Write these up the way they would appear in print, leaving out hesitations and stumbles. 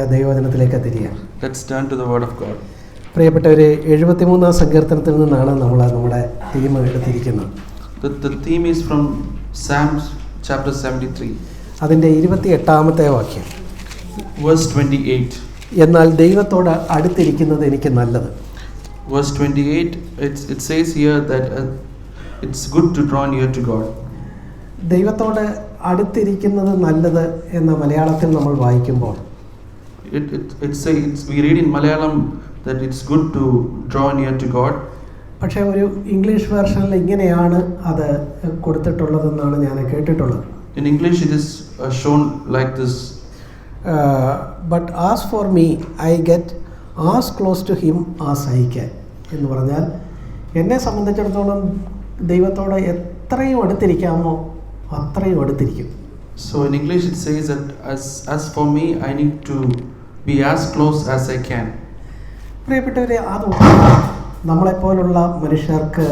നമുക്ക് ദൈവവചനത്തിലേക്ക് തിരിയാം. Let's turn to the word of God. പ്രിയപ്പെട്ടവരെ, 73-ാം സങ്കീർത്തനത്തിൽ നിന്നാണ് നമ്മൾ നമ്മുടെ തീം എടുത്തിരിക്കുന്നത്. The theme is from Psalms chapter 73. അതിൻ്റെ 28-ാമത്തെ വാക്യം. Verse 28. എന്നാൽ ദൈവത്തോട് അടുത്തിരിക്കുന്നത് എനിക്ക് നല്ലത്. Verse 28, it says here that it's good to draw near to God. ദൈവത്തോട് അടുത്തിരിക്കുന്നത് നല്ലത് എന്ന മലയാളത്തിൽ നമ്മൾ വായിക്കുമ്പോൾ we read in Malayalam that it's good to draw near to God. പക്ഷേ ഒരു ഇംഗ്ലീഷ് വേർഷനിൽ ഇങ്ങനെയാണ് അത് കൊടുത്തിട്ടുള്ളതെന്നാണ് ഞാൻ കേട്ടിട്ടുള്ളത്. In English it is shown like this. But as for me, I get as close to him as I can. എന്ന് പറഞ്ഞാൽ എന്നെ സംബന്ധിച്ചിടത്തോളം ദൈവത്തോട് എത്രയും അടുത്തിരിക്കാമോ അത്രയും അടുത്തിരിക്കും. So in English it says that as for me, I need to be as close as I can. പ്രിയപ്പെട്ടവരെ, അത് നമ്മളെപ്പോലുള്ള മനുഷ്യർക്ക്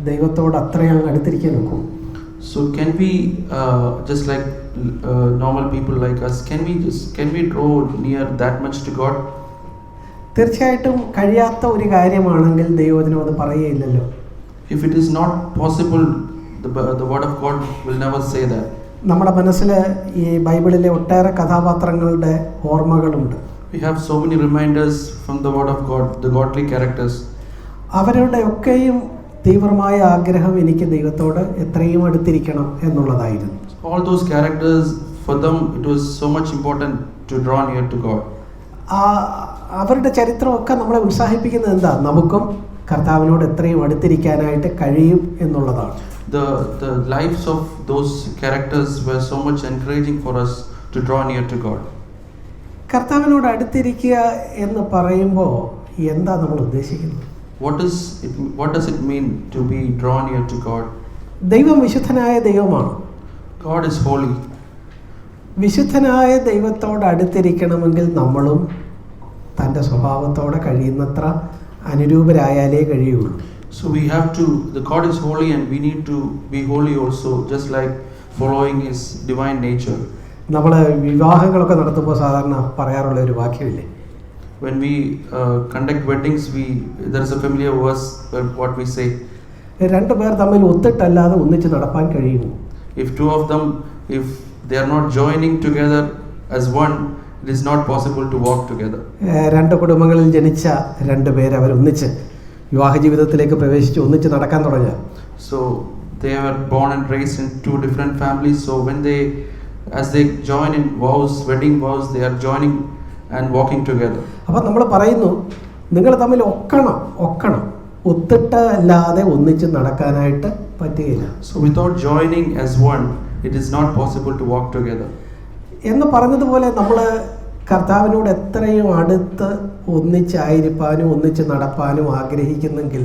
ദൈവത്തോട് അത്രയും അടുത്തിരിക്കാൻ നോക്കും. So can we just like normal people like us, can we draw near that much to God? തീർച്ചയായിട്ടും കഴിയാത്ത ഒരു കാര്യമാണെങ്കിൽ ദൈവവചനം അത് പറയുകയില്ലല്ലോ. If it is not possible, the word of God will never say that. നമ്മുടെ മനസ്സിൽ ഈ ബൈബിളിലെ ഒട്ടേറെ കഥാപാത്രങ്ങളുടെ ഓർമ്മകളുണ്ട്. We have so many reminders from the word of God, the godly characters. അവരുടെ ഒക്കെയും തീവ്രമായ ആഗ്രഹം എനിക്ക് ദൈവത്തോട് എത്രയും അടുത്തിരിക്കണം എന്നുള്ളതായിരുന്നു. All those characters, for them it was so much important to draw near to God. അവരുടെ ചരിത്രമൊക്കെ നമ്മളെ ഉത്സാഹിപ്പിക്കുന്നത് എന്താ? നമുക്കും കർത്താവിനോട് എത്രയും അടുത്തിരിക്കാനായിട്ട് കഴിയും എന്നുള്ളതാണ്. The lives of those characters were so much encouraging for us to draw near to God. കർത്താവിനോട് അടുത്തിരിക്കുക എന്ന് പറയുമ്പോൾ എന്താ നമ്മൾ ഉദ്ദേശിക്കുന്നത്? What does it mean to be drawn near to God? ദൈവം വിശുദ്ധനായ ദൈവമാണ്. God is holy. വിശുദ്ധനായ ദൈവത്തോട് അടുത്തിരിക്കണമെങ്കിൽ നമ്മളും തൻ്റെ സ്വഭാവത്തോടെ കഴിയുന്നത്ര അനുരൂപരായാലേ കഴിയുള്ളൂ. So we have to, the God is holy and we need to be holy also, just like following his divine nature. നമ്മൾ വിവാഹങ്ങളൊക്കെ നടത്തുമ്പോൾ സാധാരണ പറയാറുള്ള ഒരു വാക്യമില്ലേ? When we conduct weddings, there is a familiar verse what we say. രണ്ടു പേർ തമ്മിൽ ഒത്തിട്ടല്ലാതെ ഒന്നിച്ച് നടപ്പാൻ കഴിയുമോ? If two of them, if they are not joining together as one, it is not possible to walk together. രണ്ട് കുടുംബങ്ങളിൽ ജനിച്ച രണ്ടു പേർ അവർ ഒന്നിച്ച് വിവാഹ ജീവിതത്തിലേക്ക് പ്രവേശിച്ച് ഒന്നിച്ച് നടക്കാൻ തുടങ്ങിയ. So they were born and raised in two different families. So as they join in vows, wedding vows, they are joining and walking together. അപ്പോൾ നമ്മൾ പറയുന്നു, നിങ്ങൾ തമ്മിൽ ഒക്കണം ഒത്തിട്ട് അല്ലാതെ ഒന്നിച്ച് നടക്കാനായിട്ട് പറ്റുകയില്ല. So without joining as one, it is not possible to walk together. എന്ന് പറഞ്ഞതുപോലെ നമ്മൾ കർത്താവിനോട് എത്രയും അടുത്ത് ഒന്നിച്ചായിരിക്കാനും ഒന്നിച്ച് നടപ്പാനും ആഗ്രഹിക്കുന്നെങ്കിൽ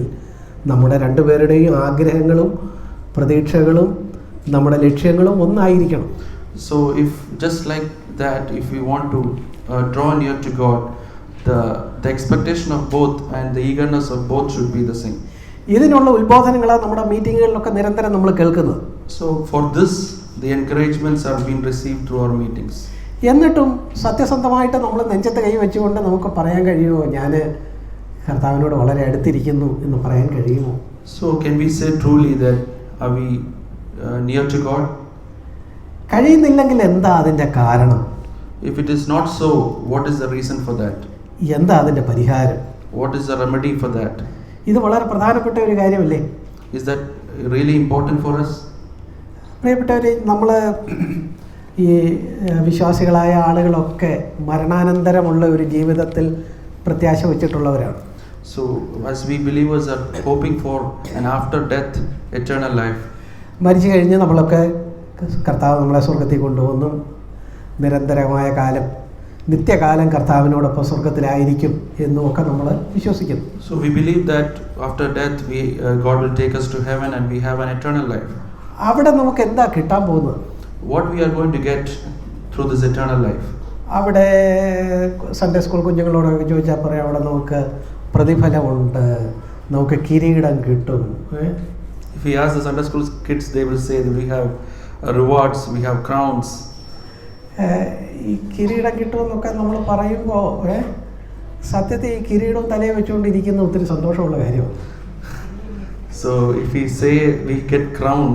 നമ്മുടെ രണ്ടുപേരുടെയും ആഗ്രഹങ്ങളും പ്രതീക്ഷകളും നമ്മുടെ ലക്ഷ്യങ്ങളും ഒന്നായിരിക്കണം. So if just like that, if we want to draw near to God, the expectation of both and the eagerness of both should be the same. ഇതിനുള്ള ഉത്ബോധനങ്ങളാണ് നമ്മുടെ മീറ്റിങ്ങുകളിലൊക്കെ നിരന്തരം നമ്മൾ കേൾക്കുന്നത്. So for this, the encouragements are being received through our meetings. എന്നിട്ടും സത്യസന്ധമായിട്ട് നമ്മൾ നെഞ്ചത്ത് കൈ വെച്ചുകൊണ്ട് നമുക്ക് പറയാൻ കഴിയുമോ, ഞാൻ കർത്താവിനോട് വളരെ അടുത്തിരിക്കുന്നു എന്ന് പറയാൻ കഴിയുമോ? So can we say truly that are we near to God? കഴിയുന്നില്ലെങ്കിൽ എന്താ അതിൻ്റെ കാരണം? If it is not so, what is the reason for that? എന്താ അതിൻ്റെ പരിഹാരം? What is the remedy for that? ഇത് വളരെ പ്രധാനപ്പെട്ട ഒരു കാര്യമല്ലേ? Is that really important for us? പ്രിയപ്പെട്ടവർ, നമ്മൾ ഈ വിശ്വാസികളായ ആളുകളൊക്കെ മരണാനന്തരമുള്ള ഒരു ജീവിതത്തിൽ പ്രത്യാശ വെച്ചിട്ടുള്ളവരാണ്. So as we believers are hoping for an after death eternal life. മരിച്ചു കഴിഞ്ഞ് നമ്മളൊക്കെ കർത്താവ് നമ്മളെ സ്വർഗത്തിൽ കൊണ്ടുവന്നു നിരന്തരമായ കാലം നിത്യകാലം കർത്താവിനോടൊപ്പം സ്വർഗത്തിലായിരിക്കും എന്നുമൊക്കെ നമ്മൾ വിശ്വസിക്കുന്നു. So we believe that after death God will take us to heaven and we have an eternal life. അവിടെ നമുക്ക് എന്താ കിട്ടാൻ പോകുന്നത്? What we are going to get through this eternal life? അവിടെ സൺഡേ സ്കൂൾ കുഞ്ഞുങ്ങളോടൊക്കെ ചോദിച്ചാൽ പറയാം, അവിടെ നമുക്ക് പ്രതിഫലമുണ്ട്, നമുക്ക് കിരീടം കിട്ടും. If we ask the Sunday school kids, they will say that we have rewards, we have crowns. ഈ കിരീടം കിട്ടുമെന്നൊക്കെ നമ്മൾ പറയുമ്പോൾ സത്യത്തിൽ ഈ കിരീടവും തലയെ വെച്ചുകൊണ്ടിരിക്കുന്ന ഒത്തിരി സന്തോഷമുള്ള കാര്യമാണ്. So if we say we get crown,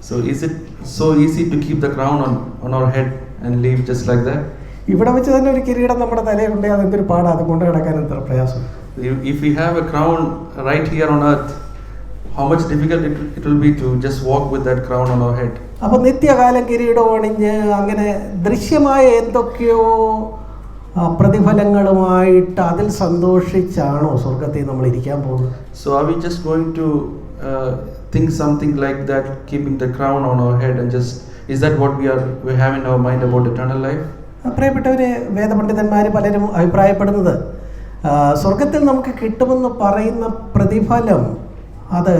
so is it so easy to keep the crown on our head and leave just like that? ഇവിടെ വെച്ച് തന്നെ ഒരു കിരീടം നമ്മുടെ തലയിലുണ്ടെങ്കിൽ അതെന്തൊരു പാടാണ്, അത് കൊണ്ട് കിടക്കാൻ എത്ര പ്രയാസം. If we have a crown right here on earth, how much difficult it will be to just walk with that crown on our head. അപ്പോൾ നിത്യകാലം കിരീടം അണിഞ്ഞ് അങ്ങനെ ദൃശ്യമായ എന്തൊക്കെയോ പ്രതിഫലങ്ങളുമായിട്ട് അതിൽ സന്തോഷിച്ചാണോ സ്വർഗത്തിൽ നമ്മൾ ഇരിക്കാൻ പോകുന്നത്? So are we just going to think something like that, keeping the crown on our head, and just is that what we have in our mind about eternal life? പ്രിയപ്പെട്ടവരെ, വേദപണ്ഡിതന്മാർ പലരും അഭിപ്രായപ്പെടുന്നത് സ്വർഗത്തിൽ നമുക്ക് കിട്ടുമെന്ന് പറയുന്ന പ്രതിഫലം അത്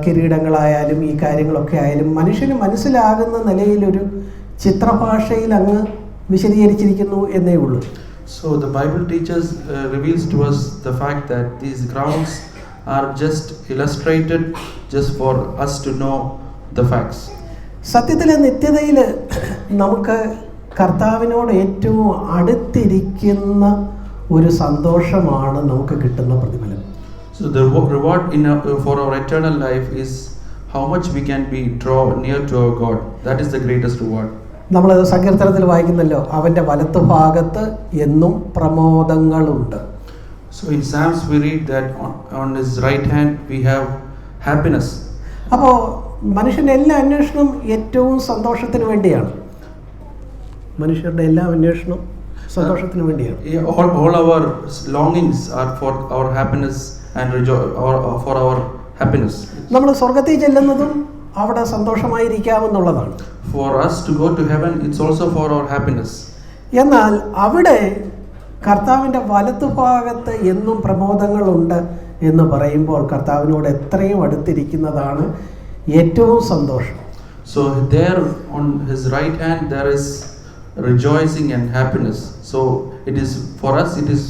കിരീടങ്ങളായാലും ഈ കാര്യങ്ങളൊക്കെ ആയാലും മനുഷ്യന് മനസ്സിലാകുന്ന നിലയിലൊരു ചിത്രഭാഷയിൽ അങ്ങ് വിശദീകരിച്ചിരിക്കുന്നു എന്നേ ഉള്ളൂ. So the Bible teaches reveals to us the fact that these crowns are just illustrated just for us to know the facts. സത്യത്തിലെ നിത്യതയിൽ നമുക്ക് കർത്താവിനോട് ഏറ്റവും അടുത്തിരിക്കുന്ന ഒരു സന്തോഷമാണ് നമുക്ക് കിട്ടുന്ന പ്രതിഫലം. So the reward for our eternal life is how much we can be draw near to our God. That is the greatest reward. നമ്മൾ സങ്കീർത്തനത്തിൽ വായിക്കുന്നല്ലോ, അവൻ്റെ വലത്ത് ഭാഗത്ത് എന്നും പ്രമോദങ്ങളുണ്ട്. So in Psalms we read that on his right hand we have happiness. അപ്പോൾ മനുഷ്യൻ്റെ എല്ലാ അന്വേഷണവും ഏറ്റവും സന്തോഷത്തിന് വേണ്ടിയാണ്. മനുഷ്യരുടെ എല്ലാ അന്വേഷണവും സന്തോഷത്തിന് വേണ്ടിയാണ്. All our longings are for our happiness and for our happiness. നമ്മൾ സ്വർഗത്തിൽ ചെല്ലുന്നതും അവിടെ സന്തോഷമായിരിക്കാമെന്നുള്ളതാണ്. For us to go to heaven, it's also for our happiness. എന്നാൽ അവിടെ കർത്താവിൻ്റെ വലത്തുഭാഗത്ത് എന്നും പ്രമോദങ്ങളുണ്ട് എന്ന് പറയുമ്പോൾ കർത്താവിനോട് എത്രയും അടുത്തിരിക്കുന്നതാണ് ഏറ്റവും സന്തോഷം. So there on his right hand there is rejoicing and happiness. So it is for us, it is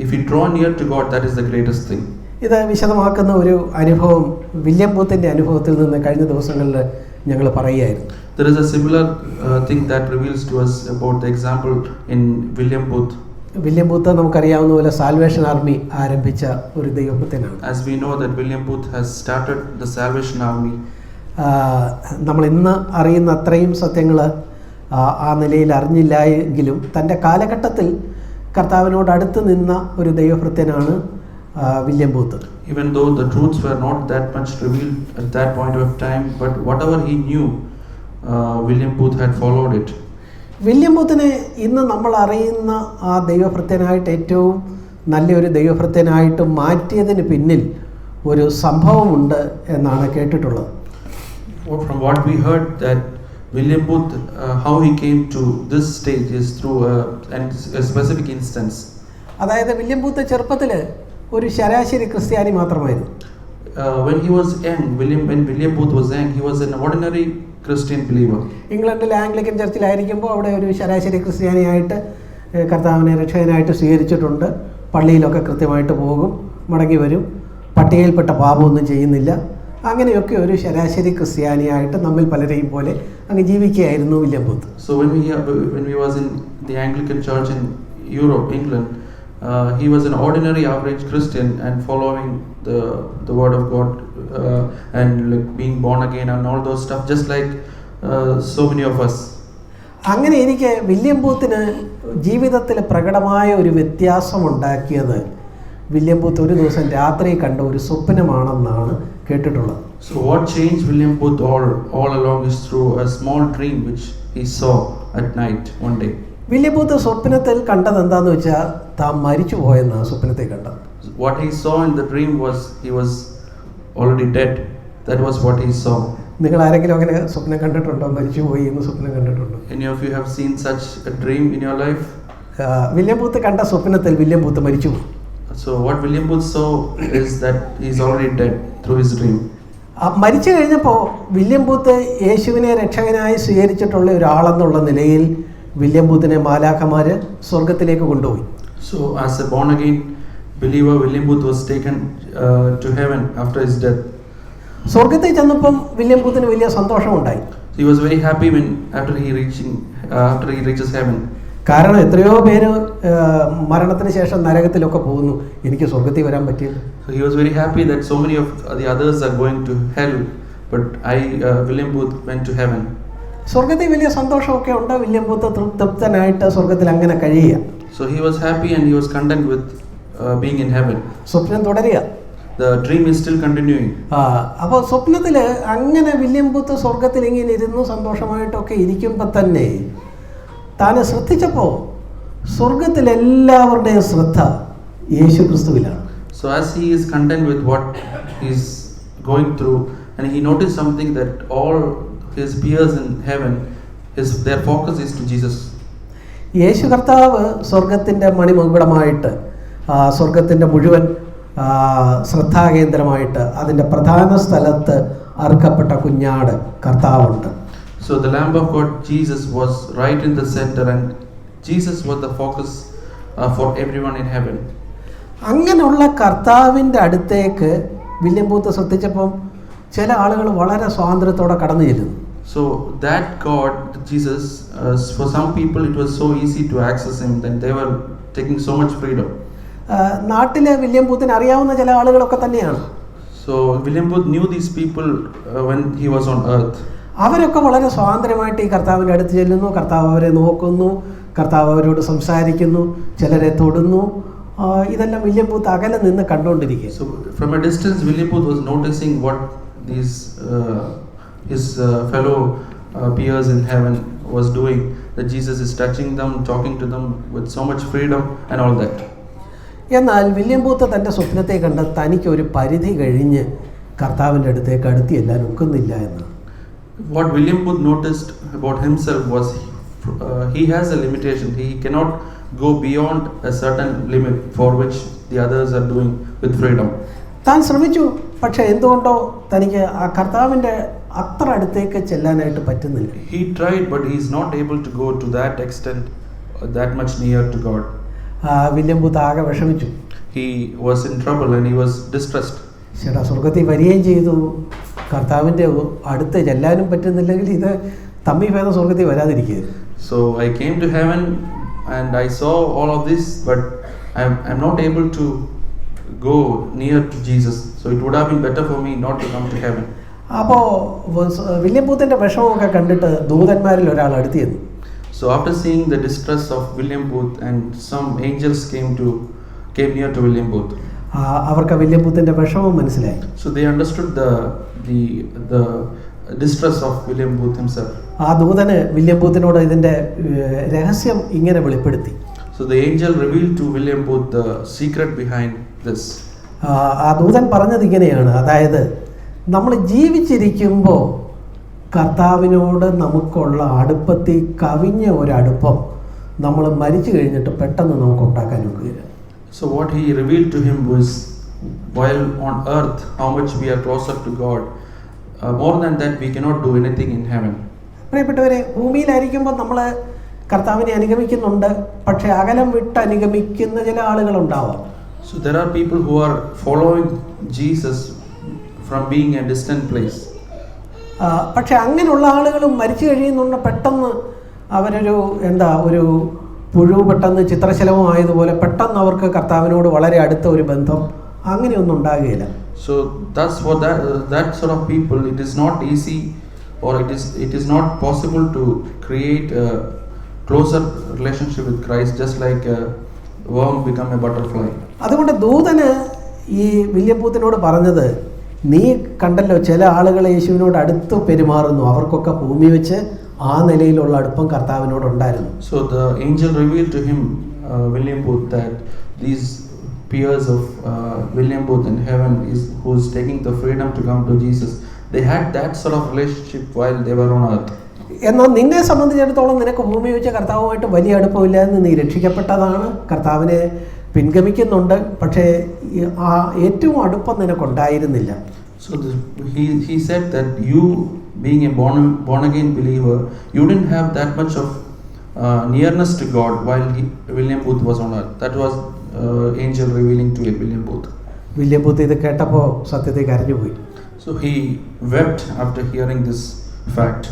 if we draw near to God, that is the greatest thing. ഇത് വിശദമാക്കുന്ന ഒരു അനുഭവം വില്യം ബൂത്തിൻ്റെ അനുഭവത്തിൽ നിന്ന് കഴിഞ്ഞ ദിവസങ്ങളിൽ ഞങ്ങൾ പറയുകയായിരുന്നു. There is a similar thing that reveals to us about the example in William Booth. William booth നമുക്കറിയാവുന്ന പോലെ സാൽവേഷൻ ആർമി ആരംഭിച്ച ഒരു ദൈവഭക്തനാണ്. As we know that William Booth has started the Salvation Army. നമ്മൾ ഇന്ന് അറിയുന്ന അത്രയും സത്യങ്ങൾ ആ നിലയിൽ അറിഞ്ഞില്ല എങ്കിലും തൻ്റെ കാലഘട്ടത്തിൽ കർത്താവിനോട് അടുത്ത് നിന്ന ഒരു ദൈവഭക്തനാണ് William Booth. Even though the truths were not that much revealed at that point of time, but whatever he knew, William Booth had followed it. William ബൂത്തിനെ ഇന്ന് നമ്മൾ അറിയുന്ന ആ ദൈവഭക്തനായിട്ട് ഏറ്റവും നല്ലൊരു ദൈവഭക്തനായിട്ട് മാറ്റിയതിന് പിന്നിൽ ഒരു സംഭവമുണ്ട് എന്നാണ് കേട്ടിട്ടുള്ളത്. From what we heard that William Booth, how he came to this stage is through a specific instance. അതായത് വില്യം ബൂത്ത് ചെറുപ്പത്തിൽ ഒരു ശരാശരി ക്രിസ്ത്യാനി മാത്രമായിരുന്നു. When he was young, when William Booth was young, he was an ordinary Christian believer. ഇംഗ്ലണ്ടിലെ Anglican ചർച്ചിലായിരിക്കുമ്പോൾ അവിടെ ഒരു ശരാശരി ക്രിസ്ത്യാനിയായിട്ട് കർത്താവിനെ രക്ഷകനായിട്ട് സ്വീകരിച്ചിട്ടുണ്ട്. പള്ളിയിലൊക്കെ കൃത്യമായിട്ട് പോകും, മടങ്ങി വരും, പട്ടികയിൽപ്പെട്ട പാപമൊന്നും ചെയ്യുന്നില്ല. അങ്ങനെയൊക്കെ ഒരു ശരാശരി ക്രിസ്ത്യാനിയായിട്ട് നമ്മിൽ പലരെയും പോലെ അങ്ങ് ജീവിക്കുകയായിരുന്നു William Booth. So when we was in the Anglican church in Europe, England, he was an ordinary average Christian and following the word of God and like being born again and all those stuff, just like so many of us. അങ്ങനെ എനിക്ക് William ബൂത്തിന് ജീവിതത്തിൽ പ്രകടമായ ഒരു വ്യത്യാസമുണ്ടാക്കിയത് William booth ഒരു ദിവസം രാത്രി കണ്ട ഒരു സ്വപ്നമാണെന്നാണ് കേട്ടിട്ടുള്ളത്. So what changed William Booth all along is through a small dream which he saw at night one day. William booth സ്വപ്നത്തിൽ കണ്ടത് എന്താണെന്ന് വെച്ചാൽ താൻ മരിച്ചു പോയെന്നാണ് സ്വപ്നത്തിൽ കണ്ടത്. What he saw in the dream was he was already dead. That was what he saw. നിങ്ങൾ ആരെങ്കിലും അങ്ങനെ സ്വപ്നം കണ്ടിട്ടുണ്ടോ? മരിച്ചു പോയി എന്ന് സ്വപ്നം കണ്ടിട്ടുണ്ടോ? Any of you have seen such a dream in your life? William booth കണ്ട സ്വപ്നത്തിൽ വില്യം ബൂത്ത് മരിച്ചു പോയി. So what William Booth saw is that he is already dead through his dream. മരിച്ചു കഴിഞ്ഞപ്പോൾ വില്യം ബൂത്ത് യേശുവിനെ രക്ഷകനായി സ്വീകരിച്ചിട്ടുള്ള ഒരാളെന്നുള്ള നിലയിൽ William ബൂത്തിനെ മാലാഖമാർ സ്വർഗത്തിലേക്ക് കൊണ്ടുപോയി. So as a born again believer, William Booth was taken to heaven after his death. സ്വർഗത്തിൽ ചെന്നപ്പം വില്യം ബൂത്തിന് വലിയ സന്തോഷമുണ്ടായി. He was very happy when after he reaches heaven. കാരണം എത്രയോ പേര് മരണത്തിന് ശേഷം നരകത്തിലൊക്കെ പോകുന്നു, എനിക്ക് സ്വർഗത്തിൽ വരാൻ പറ്റിയില്ല. So he was very happy that so many of the others are going to hell, but William Booth went to heaven. സ്വർഗത്തിൽ വലിയ സന്തോഷമൊക്കെ ഉണ്ട്. വില്യം ബൂത്ത് തൃപ്തനായിട്ട് സ്വർഗത്തിൽ അങ്ങനെ കഴിയുക. So he was happy and he was content with being in heaven. സ്വപ്നം തുടരുക. The dream is still continuing. അപ്പോൾ സ്വപ്നത്തിൽ അങ്ങനെ വില്യം ബൂത്ത് സ്വർഗത്തിൽ ഇങ്ങനെ ഇരുന്നു സന്തോഷമായിട്ടൊക്കെ ഇരിക്കുമ്പോൾ തന്നെ താൻ ശ്രദ്ധിച്ചപ്പോൾ സ്വർഗത്തിൽ എല്ലാവരുടെയും ശ്രദ്ധ യേശു ക്രിസ്തുവിലാണ്. So as he is content with what he is going through, and he noticed something that all his peers in heaven, their focus is to Jesus. യേശു കർത്താവ് സ്വർഗത്തിൻ്റെ മണിമകുടമായിട്ട്, സ്വർഗത്തിൻ്റെ മുഴുവൻ ശ്രദ്ധാകേന്ദ്രമായിട്ട് അതിൻ്റെ പ്രധാന സ്ഥലത്ത് അറുക്കപ്പെട്ട കുഞ്ഞാട് കർത്താവുണ്ട്. So the Lamb of God, Jesus, was right in the center, and Jesus was the focus for everyone in heaven. അങ്ങനെയുള്ള കർത്താവിൻ്റെ അടുത്തേക്ക് വില്യം ബൂത്ത് ശ്രദ്ധിച്ചപ്പം ചില ആളുകൾ വളരെ സ്വാതന്ത്ര്യത്തോടെ കടന്നു ചെല്ലുന്നു. So that God, Jesus, for some people it was so easy to access him that they were taking so much freedom. നാട്ടിലെ William ബൂത്തിന് അറിയാവുന്ന ചില ആളുകളൊക്കെ തന്നെയാണ്. So William Booth knew these people when he was on earth. അവരൊക്കെ വളരെ സ്വാതന്ത്ര്യമായിട്ട് ഈ കർത്താവിൻ്റെ അടുത്ത് ചെല്ലുന്നു. കർത്താവ് അവരെ നോക്കുന്നു, കർത്താവ് അവരോട് സംസാരിക്കുന്നു, ചിലരെ തൊടുന്നു. ഇതെല്ലാം വില്യം ബൂത്ത് അകലെ നിന്ന് കണ്ടുകൊണ്ടിരിക്കുക. So from a distance William Booth was noticing what these his fellow peers in heaven was doing, that Jesus is touching them, talking to them with so much freedom and all that. എന്നാൽ William booth തൻ്റെ സ്വപ്നത്തെ കണ്ട് തനിക്ക് ഒരു പരിധി കഴിഞ്ഞ് കർത്താവിൻ്റെ അടുത്തേക്ക് അടുത്ത് ചെല്ലാൻ ഒക്കുന്നില്ല എന്ന്. What William Booth noticed about himself was he has a limitation. He cannot go beyond a certain limit for which the others are doing with freedom. താൻ ശ്രമിച്ചു, പക്ഷെ എന്തുകൊണ്ടോ തനിക്ക് ആ കർത്താവിൻ്റെ അത്ര അടുത്തേക്ക് ചെല്ലാനായിട്ട് പറ്റുന്നില്ല. He tried, but he is not able to go to that extent, that much near to God. William booth ആകെ വിഷമിച്ചു. He was in trouble and he was distressed. ചേട്ടാ, സ്വർഗത്തിൽ വരികയും ചെയ്തു, കർത്താവിൻ്റെ അടുത്ത് ചെല്ലാനും പറ്റുന്നില്ലെങ്കിൽ ഇത് തമ്മി ഭേദം സ്വർഗത്തിൽ വരാതിരിക്കുക. So I came to heaven and I saw all of this, but I'm not able to go near to Jesus. So it would have been better for me not to come to heaven. അപ്പോൾ William ബൂത്തിൻ്റെ വിഷമമൊക്കെ കണ്ടിട്ട് ദൂതന്മാരിൽ ഒരാൾ അടുത്ത് ചെന്നു. So after seeing the distress of William Booth, and some angels came near to William Booth. അവർക്ക് William ബൂത്തിൻ്റെ വിഷമം മനസ്സിലായി. So they understood the distress of William Booth himself. ആ ദൂതന് William ബൂത്തിനോട് ഇതിൻ്റെ രഹസ്യം ഇങ്ങനെ വെളിപ്പെടുത്തി. So the angel revealed to William Booth the secret behind this. ആ ദൂതൻ പറഞ്ഞത് ഇങ്ങനെയാണ്, അതായത് നമ്മൾ ജീവിച്ചിരിക്കുമ്പോൾ കർത്താവിനോട് നമുക്കുള്ള അടുപ്പത്തിൽ കവിഞ്ഞ ഒരടുപ്പം നമ്മൾ മരിച്ചു കഴിഞ്ഞിട്ട് പെട്ടെന്ന് നമുക്ക് ഉണ്ടാക്കാൻ ഒക്കുകയില്ല. So what he revealed to him was, while on earth, how much we are closer to God. More than that, we cannot do anything in heaven. പ്രിയപ്പെട്ടവരെ, ഭൂമിയിലായിരിക്കുമ്പോൾ നമ്മൾ കർത്താവിനെ അനുഗമിക്കുന്നുണ്ട്, പക്ഷേ അകലം വിട്ട് അനുഗമിക്കുന്ന ചില ആളുകളുണ്ടാവാം. So there are people who are following Jesus from being a distant place. പക്ഷെ അങ്ങനെയുള്ള ആളുകളും മരിച്ചു കഴിയുന്നുണ്ട്. പെട്ടെന്ന് അവരൊരു ഒരു പുഴു പെട്ടെന്ന് ചിത്രശലഭമായതുപോലെ പെട്ടെന്ന് അവർക്ക് കർത്താവിനോട് വളരെ അടുത്ത ഒരു ബന്ധം അങ്ങനെയൊന്നും ഉണ്ടാകുകയില്ല. So thus for that sort of people, it is not easy, or it is not possible to create a closer relationship with Christ, just like a worm become a butterfly. അതുകൊണ്ട് ദൂതന് ഈ വില്യം ബൂത്തിനോട് പറഞ്ഞത്, നീ കണ്ടല്ലോ ചില ആളുകൾ യേശുവിനോട് അടുത്ത് പെരുമാറുന്നു, അവർക്കൊക്കെ ഭൂമി വെച്ച് ആ നിലയിലുള്ള അടുപ്പം കർത്താവിനോടുണ്ടായിരുന്നു. So the angel revealed to him, William Booth, that these peers of William Booth in heaven who is taking the freedom to come to Jesus, they had that sort of relationship while they were on earth. എന്നാൽ നിന്നെ സംബന്ധിച്ചിടത്തോളം നിനക്ക് ഭൂമി വെച്ച കർത്താവുമായിട്ട് വലിയ അടുപ്പമില്ല എന്ന് നീ രക്ഷിക്കപ്പെട്ടതാണ്, കർത്താവിനെ പിൻഗമിക്കുന്നുണ്ട്, പക്ഷേ ആ ഏറ്റവും അടുപ്പം നിനക്കുണ്ടായിരുന്നില്ല. So he said that you, being a born again believer, you didn't have that much of nearness to God while William Booth was on earth. That was angel revealing to William Booth. William booth ഇത് കേട്ടപ്പോൾ സത്യത്തെ കരഞ്ഞുപോയി. So he wept after hearing this fact.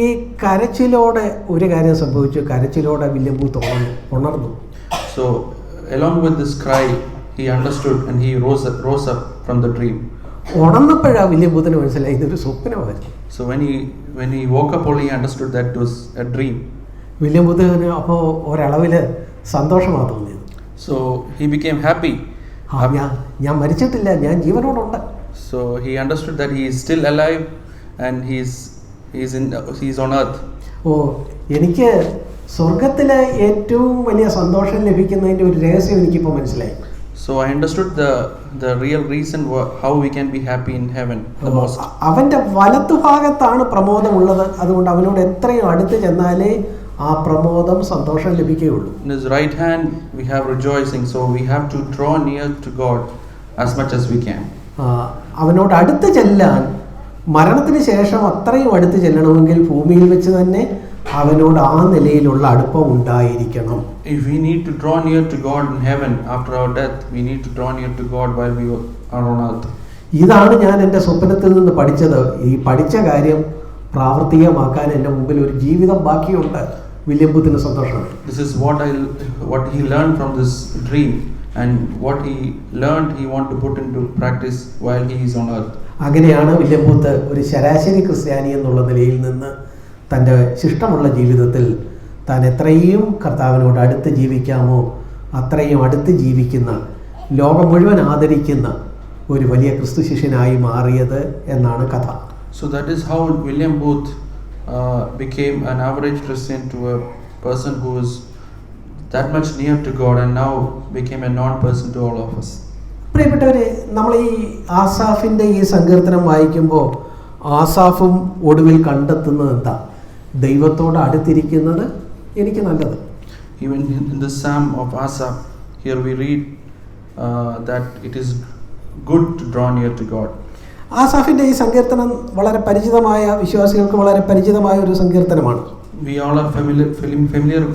ഈ കരച്ചിലോടെ ഒരു കാര്യം സംഭവിച്ചു. കരച്ചിലോടെ William booth ഉണർന്നു. So along with this cry, he understood and he rose up from the dream. ഉണർന്നപ്പോഴാണ് William ബൂത്തിന് മനസ്സിലായി ഇതൊരു സ്വപ്നമായിരുന്നു. So when he woke up, only he understood that it was a dream. William ബൂത്തിന് അപ്പോൾ ഒരളവിൽ സന്തോഷമാണ് തോന്നിയത്. So he became happy. ഞാൻ മരിച്ചിട്ടില്ല, ഞാൻ ജീവനോടുണ്ട്. So he understood that he is still alive and he's on earth. എനിക്ക് സ്വർഗത്തിലെ ഏറ്റവും വലിയ സന്തോഷം ലഭിക്കുന്നതിൻ്റെ ഒരു രഹസ്യം എനിക്കിപ്പോൾ മനസ്സിലായി. So I understood the real reason how we can be happy in heaven the most. അവൻ്റെ വലത്തുഭാഗത്താണ് പ്രമോദമുള്ളത്. അതുകൊണ്ട് അവനോട് എത്രയും അടുത്ത് ചെന്നാലേ ആ പ്രമോദം സന്തോഷം ലഭിക്കുകയുള്ളൂ. In his right hand we have rejoicing, so we have to draw near to God as much as we can. അവനോട് അടുത്ത് ചെല്ലാൻ, മരണത്തിന് ശേഷം അത്രയും അടുത്ത് ചെല്ലണമെങ്കിൽ ഭൂമിയിൽ വെച്ച് തന്നെ അവനോട് ആ നിലയിലുള്ള അടുപ്പം ഉണ്ടായിരിക്കണം. If we need to draw near to God in heaven after our death, we need to draw near to God while we are on earth. ഇതാണ് ഞാൻ എൻ്റെ സ്വപ്നത്തിൽ നിന്ന് പഠിച്ചത്. ഈ പഠിച്ച കാര്യം പ്രാവർത്തികമാക്കാൻ എൻ്റെ മുമ്പിൽ ഒരു ജീവിതം ബാക്കിയുണ്ട്. വില്യം ബൂത്തിന് സന്തോഷമാണ്. This is what he learned from this dream, and what he learned he want to put into practice while he is on earth. അങ്ങനെയാണ് വില്യം ബൂത്ത് ഒരു ശരാശരി ക്രിസ്ത്യാനി എന്നുള്ള നിലയിൽ നിന്ന് തൻ്റെ ശിഷ്ടമുള്ള ജീവിതത്തിൽ താൻ എത്രയും കർത്താവിനോട് അടുത്ത് ജീവിക്കാമോ അത്രയും അടുത്ത് ജീവിക്കുന്ന, ലോകം മുഴുവൻ ആദരിക്കുന്ന ഒരു വലിയ ക്രിസ്തു ശിഷ്യനായി മാറിയത് എന്നാണ് കഥ. So that is how William Booth became an average Christian to a person who is that much near to God and now became a non-person to all of us. പ്രിയപ്പെട്ടവരെ, നമ്മൾ ഈ ആസാഫിൻ്റെ ഈ സങ്കീർത്തനം വായിക്കുമ്പോൾ ആസാഫും ഒടുവിൽ കണ്ടെത്തുന്നത് എന്താ? ദൈവത്തോട് അടുത്തിരിക്കുന്നത് എനിക്ക് നല്ലത്. Even in the Psalm of Asaph, here we read that it is good to draw near to God. ആസാഫിൻ്റെ ഈ സങ്കീർത്തനം വളരെ പരിചിതമായ, വിശ്വാസികൾക്ക് വളരെ പരിചിതമായ ഒരു സങ്കീർത്തനമാണ്. We all are familiar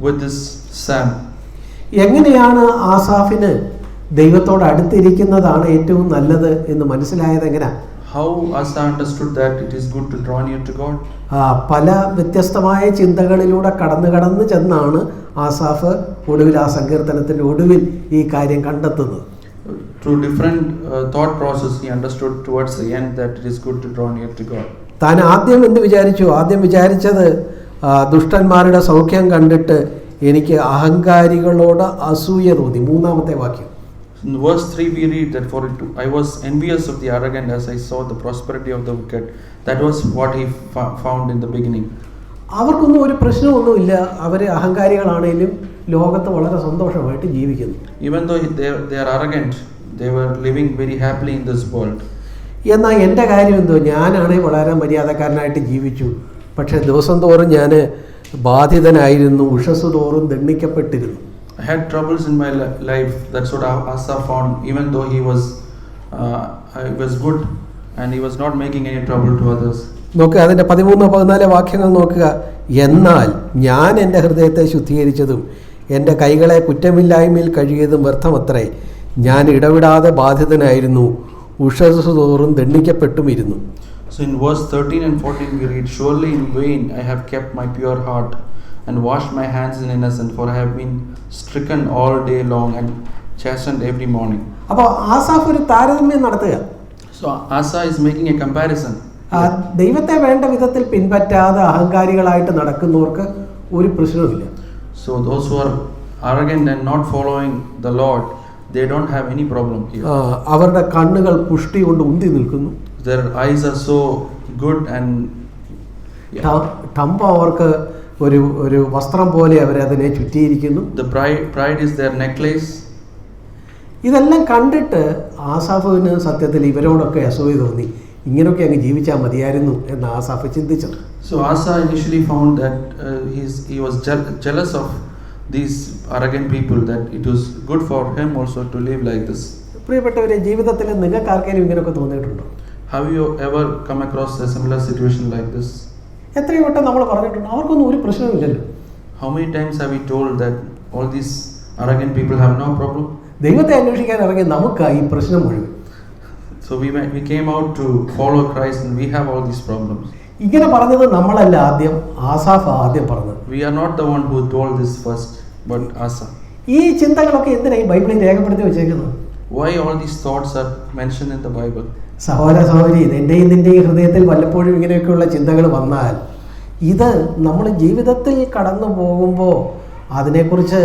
with this psalm. എങ്ങനെയാണ് ആസാഫിന് ദൈവത്തോട് അടുത്തിരിക്കുന്നതാണ് ഏറ്റവും നല്ലത് എന്ന് മനസ്സിലായത് എങ്ങനെയാണ്? How Asa understood that it is good to draw near to God? പല വ്യത്യസ്തമായ ചിന്തകളിലൂടെ കടന്ന് ചെന്നാണ് ആസാഫ് ഒടുവിൽ ആ സങ്കീർത്തനത്തിൻ്റെ ഒടുവിൽ ഈ കാര്യം കണ്ടെത്തുന്നത്. Through different thought process he understood towards the end that it is good to draw near to God. താൻ ആദ്യം എന്ത് വിചാരിച്ചു? ആദ്യം വിചാരിച്ചത് ദുഷ്ടന്മാരുടെ സൗഖ്യം കണ്ടിട്ട് എനിക്ക് അഹങ്കാരികളോട് അസൂയ തോന്നി. മൂന്നാമത്തെ വാക്യം. In verse 3 we read that I was envious of the arrogant as I saw the prosperity of the wicked. That was what he found in the beginning. അവർക്കൊന്നും ഒരു പ്രശ്നമൊന്നുമില്ല. അവർ അഹങ്കാരികളാണെങ്കിലും ലോകത്ത് വളരെ സന്തോഷമായിട്ട് ജീവിക്കുന്നു. Even though they are arrogant, they were living very happily in this world. എന്നാൽ എൻ്റെ കാര്യം എന്തോ, ഞാനാണെങ്കിൽ വളരെ മര്യാദക്കാരനായിട്ട് ജീവിച്ചു. പക്ഷേ ദിവസം തോറും ഞാൻ ബാധിതനായിരുന്നു, ഉഷസ് തോറും ദണ്ഡിക്കപ്പെട്ടിരുന്നു. I had troubles in my life. That's what Asa found. Even though he was good and he was not making any trouble to others. നോക്കുക, അതിൻ്റെ 13-14 വാക്യങ്ങൾ നോക്കുക. എന്നാൽ ഞാൻ എൻ്റെ ഹൃദയത്തെ ശുദ്ധീകരിച്ചതും എൻ്റെ കൈകളെ കുറ്റമില്ലായ്മയിൽ കഴിയതും വ്യർത്ഥമത്രേ. ഞാൻ ഇടവിടാതെ ബാധിതനായിരുന്നു, ഉഷസ് തോറും ദണ്ഡിക്കപ്പെട്ടുമിരുന്നു. So in verse 13 and 14 we read, surely in vain I have kept my pure heart and washed my hands in innocence, for I have been stricken all day long and chastened every morning. അപ്പോൾ ആസാഫ് ഒരു താരതമ്യം നടത്തുക. So Asa is making a comparison. ദൈവത്തെ വേണ്ട വിധത്തിൽ പിൻപറ്റാതെ അഹങ്കാരികളായിട്ട് നടക്കുന്നവർക്ക് ഒരു പ്രശ്നവുമില്ല. So those who are arrogant and not following the Lord, they don't have any problem here. അവരുടെ കണ്ണുകൾ പുഷ്ടി കൊണ്ട് ഉന്തി നിൽക്കുന്നു. Their eyes are so good and ടംബ അവർക്ക് ഒരു വസ്ത്രം പോലെ അവരതിനെ ചുറ്റിയിരിക്കുന്നു. The pride is their necklace. ഇതെല്ലാം കണ്ടിട്ട് ആസാഫിന് സത്യത്തിൽ ഇവരോടൊക്കെ അസൂയ തോന്നി. ഇങ്ങനെയൊക്കെ അങ്ങ് ജീവിച്ചാൽ മതിയായിരുന്നു എന്ന് ആസാഫ് ചിന്തിച്ചത്. So Asa initially found that he was jealous of these arrogant people, that it was good for him also to live like this. പ്രിയപ്പെട്ടവരെ, ജീവിതത്തിൽ നിങ്ങൾക്ക് ആർക്കെങ്കിലും ഇങ്ങനെയൊക്കെ തോന്നിയിട്ടുണ്ടോ? Have you ever come across a similar situation like this? എത്രയോ വട്ടം നമ്മൾ പറഞ്ഞിട്ടുണ്ട്, അവർക്കൊന്നും ഒരു പ്രശ്നമില്ലല്ലോ. How many times have we told that all these arrogant people have no problem? ദൈവത്തെ അന്വേഷിക്കാൻ ഇറങ്ങി നമുക്കായി പ്രശ്നം മുഴുവൻ. So we came out to follow Christ and we have all these problems. ഇങ്ങനെ പറഞ്ഞത് നമ്മളല്ല, ആദ്യം ആസാഫ് ആദ്യം പറഞ്ഞത്. We are not the one who told this first, but Asa. ഈ ചിന്തകളൊക്കെ എന്തിനാണ് ഈ ബൈബിളിൽ രേഖപ്പെടുത്തി വെച്ചേക്കുന്നത്? Why all these thoughts are mentioned in the Bible? സഹോദര സഹോദരി, നിന്റെയും ഹൃദയത്തിൽ വല്ലപ്പോഴും ഇങ്ങനെയൊക്കെയുള്ള ചിന്തകൾ വന്നാൽ ഇത് നമ്മൾ ജീവിതത്തിൽ കടന്നു പോകുമ്പോൾ അതിനെക്കുറിച്ച്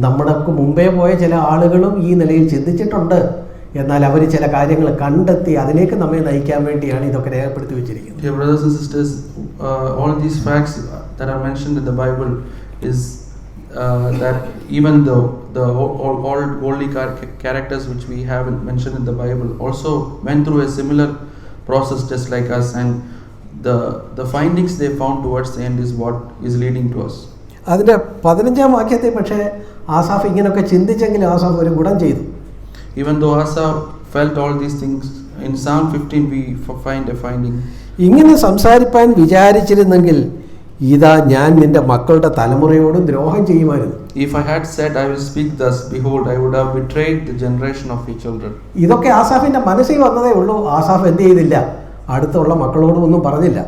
നമ്മുടെ മുമ്പേ പോയ ചില ആളുകളും ഈ നിലയിൽ ചിന്തിച്ചിട്ടുണ്ട്. എന്നാൽ അവർ ചില കാര്യങ്ങൾ കണ്ടെത്തി അതിലേക്ക് നമ്മെ നയിക്കാൻ വേണ്ടിയാണ് ഇതൊക്കെ രേഖപ്പെടുത്തി വെച്ചിരിക്കുന്നത്. Dear brothers and sisters, all these facts that are mentioned in the Bible is that even though the all godly characters which we have mentioned in the Bible also went through a similar process just like us, and the findings they found towards the end is what is leading to us. അതിൻ്റെ 15-ാം വാക്യത്തെ പക്ഷേ ആസാഫ് ഇങ്ങനെയൊക്കെ ചിന്തിച്ചെങ്കിലും ആസാഫ് ഒരു ഗുണം ചെയ്തു. Even though Asa felt all these things, in Psalm 15 we find a finding. ഇങ്ങനെ സംസാരിപ്പാൻ വിചാരിച്ചിരുന്നെങ്കിൽ ഇതാ ഞാൻ നിന്റെ മക്കളുടെ തലമുറയോട് ദ്രോഹം ചെയ്യുമായിരുന്നു. If I had said I will speak thus, behold, I would have betrayed the generation of your children. ഇതൊക്കെ ആസാഫിന്റെ മനസ്സിൽ വന്നതേ ഉള്ളൂ. ആസാഫ് എന്ത് ചെയ്തില്ല? അടുത്തുള്ള മക്കളോടും ഒന്നും പറഞ്ഞില്ല.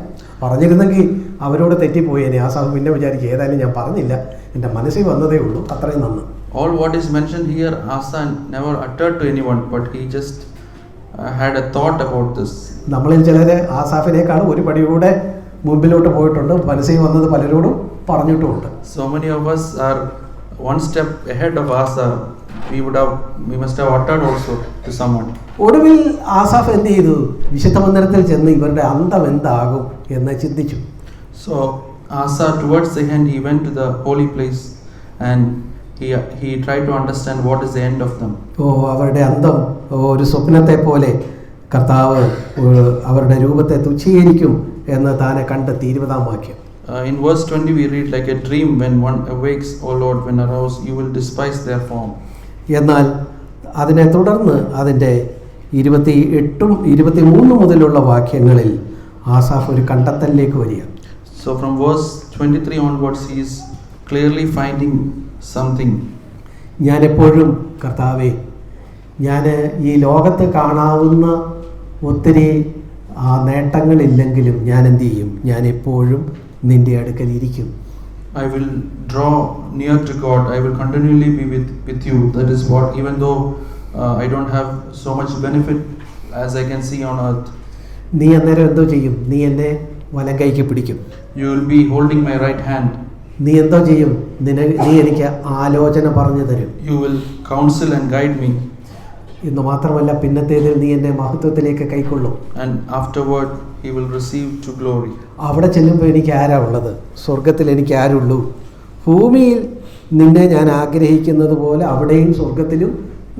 പറഞ്ഞിരുന്നെങ്കിൽ അവരോട് തെറ്റിപ്പോയേനെ. ആസാഫ് പിന്നെ വിചാരിക്കും ഏതായാലും ഞാൻ പറഞ്ഞില്ല, എൻ്റെ മനസ്സിൽ വന്നതേ ഉള്ളൂ, അത്രയും നന്ന്. All what is mentioned here, Asa never uttered to anyone, but he just had a thought about this. നമ്മളിൽ ചിലർ ആസാഫിനേക്കാൾ ഒരു പടി കൂടെ മുമ്പിലോട്ട് പോയിട്ടുണ്ട്. മനസ്സിൽ വന്നത് പലരോടും പറഞ്ഞിട്ടുമുണ്ട്. So many of us are one step ahead of Asa. We must have uttered also to someone. ഒടുവിൽ ആസാഫ് എന്ത് ചെയ്തു? വിശുദ്ധ മന്ദിരത്തിൽ ചെന്ന് ഇവരുടെ അന്തം എന്താകും എന്ന് ചിന്തിച്ചു. So Asa, towards the end, he went to the holy place and he tried to understand what is the end of them. അവരുടെ അന്തം ഒരു സ്വപ്നത്തെ പോലെ കർത്താവ് അവരുടെ രൂപത്തെ തുച്ഛീകരിക്കും എന്ന് താനെ കണ്ടെത്തി. 20-ാം വാക്യം. In verse 20 we read, like a dream when one awakes, O Lord, when aroused, you will despise their form. എന്നാൽ അതിനെ തുടർന്ന് അതിൻ്റെ 28ഉം 23 മുതലുള്ള വാക്യങ്ങളിൽ ആസാഫ് ഒരു കണ്ടെത്തലിലേക്ക് വരിക. So from verse 23 onwards he is clearly finding something. ഞാൻ എപ്പോഴും കർത്താവേ, ഞാൻ ഈ ലോകത്ത് കാണാവുന്ന ഒത്തിരി നേട്ടങ്ങളില്ലെങ്കിലും ഞാൻ എന്ത് ചെയ്യും? ഞാൻ എപ്പോഴും നിന്റെ അടുക്കൽ ഇരിക്കും. I will draw near to God. I will continually be with you. That is what, even though I don't have so much benefit as I can see on earth. നീ അന്നേരം എന്തോ ചെയ്യും? നീ എന്നെ വലം കൈക്ക് പിടിക്കും. You will be holding my right hand. നീ എന്തോ ചെയ്യും? നീ എനിക്ക് ആലോചന പറഞ്ഞു തരും. You will counsel and guide me. എന്ന് മാത്രമല്ല, പിന്നത്തേതിൽ നീ എന്നെ മഹത്വത്തിലേക്ക് കൈക്കൊള്ളും. And afterward he will receive to glory. അവിടെ ചെല്ലുമ്പോൾ എനിക്ക് ആരാ ഉള്ളത്? സ്വർഗത്തിൽ എനിക്ക് ആരുള്ളൂ? ഭൂമിയിൽ നിന്നെ ഞാൻ ആഗ്രഹിക്കുന്നത് പോലെ അവിടെയും സ്വർഗത്തിലും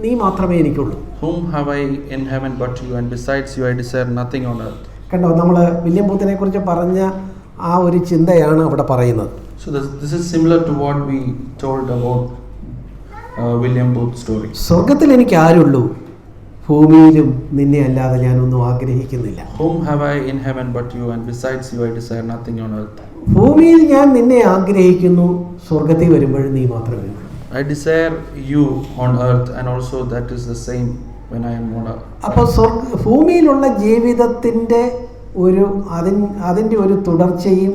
നീ മാത്രമേ എനിക്കുള്ളൂ. Whom have I in heaven but you, and besides you I desire nothing on earth. കണ്ടോ, നമ്മൾ വില്യം ബൂത്തിനെ കുറിച്ച് പറഞ്ഞ ആ ഒരു ചിന്തയാണ് അവിടെ പറയുന്നത്. So this is similar to what we told about William Booth's story. സ്വർഗത്തിൽ എനിക്ക് ആരുള്ളൂ? ഭൂമിയിലും നിന്നെ അല്ലാതെ ഞാനൊന്നും ആഗ്രഹിക്കുന്നില്ല. Whom have I in heaven but you, and besides you I desire nothing on earth. ഭൂമിയിൽ ഞാൻ നിന്നെ ആഗ്രഹിക്കുന്നു, സ്വർഗത്തിൽ വരുമ്പോഴും നീ മാത്രമേ. I desire you on earth, and also that is the same when I am on earth. അപ്പോൾ ഭൂമിയിലുള്ള ജീവിതത്തിൻ്റെ അതിൻ്റെ ഒരു തുടർച്ചയും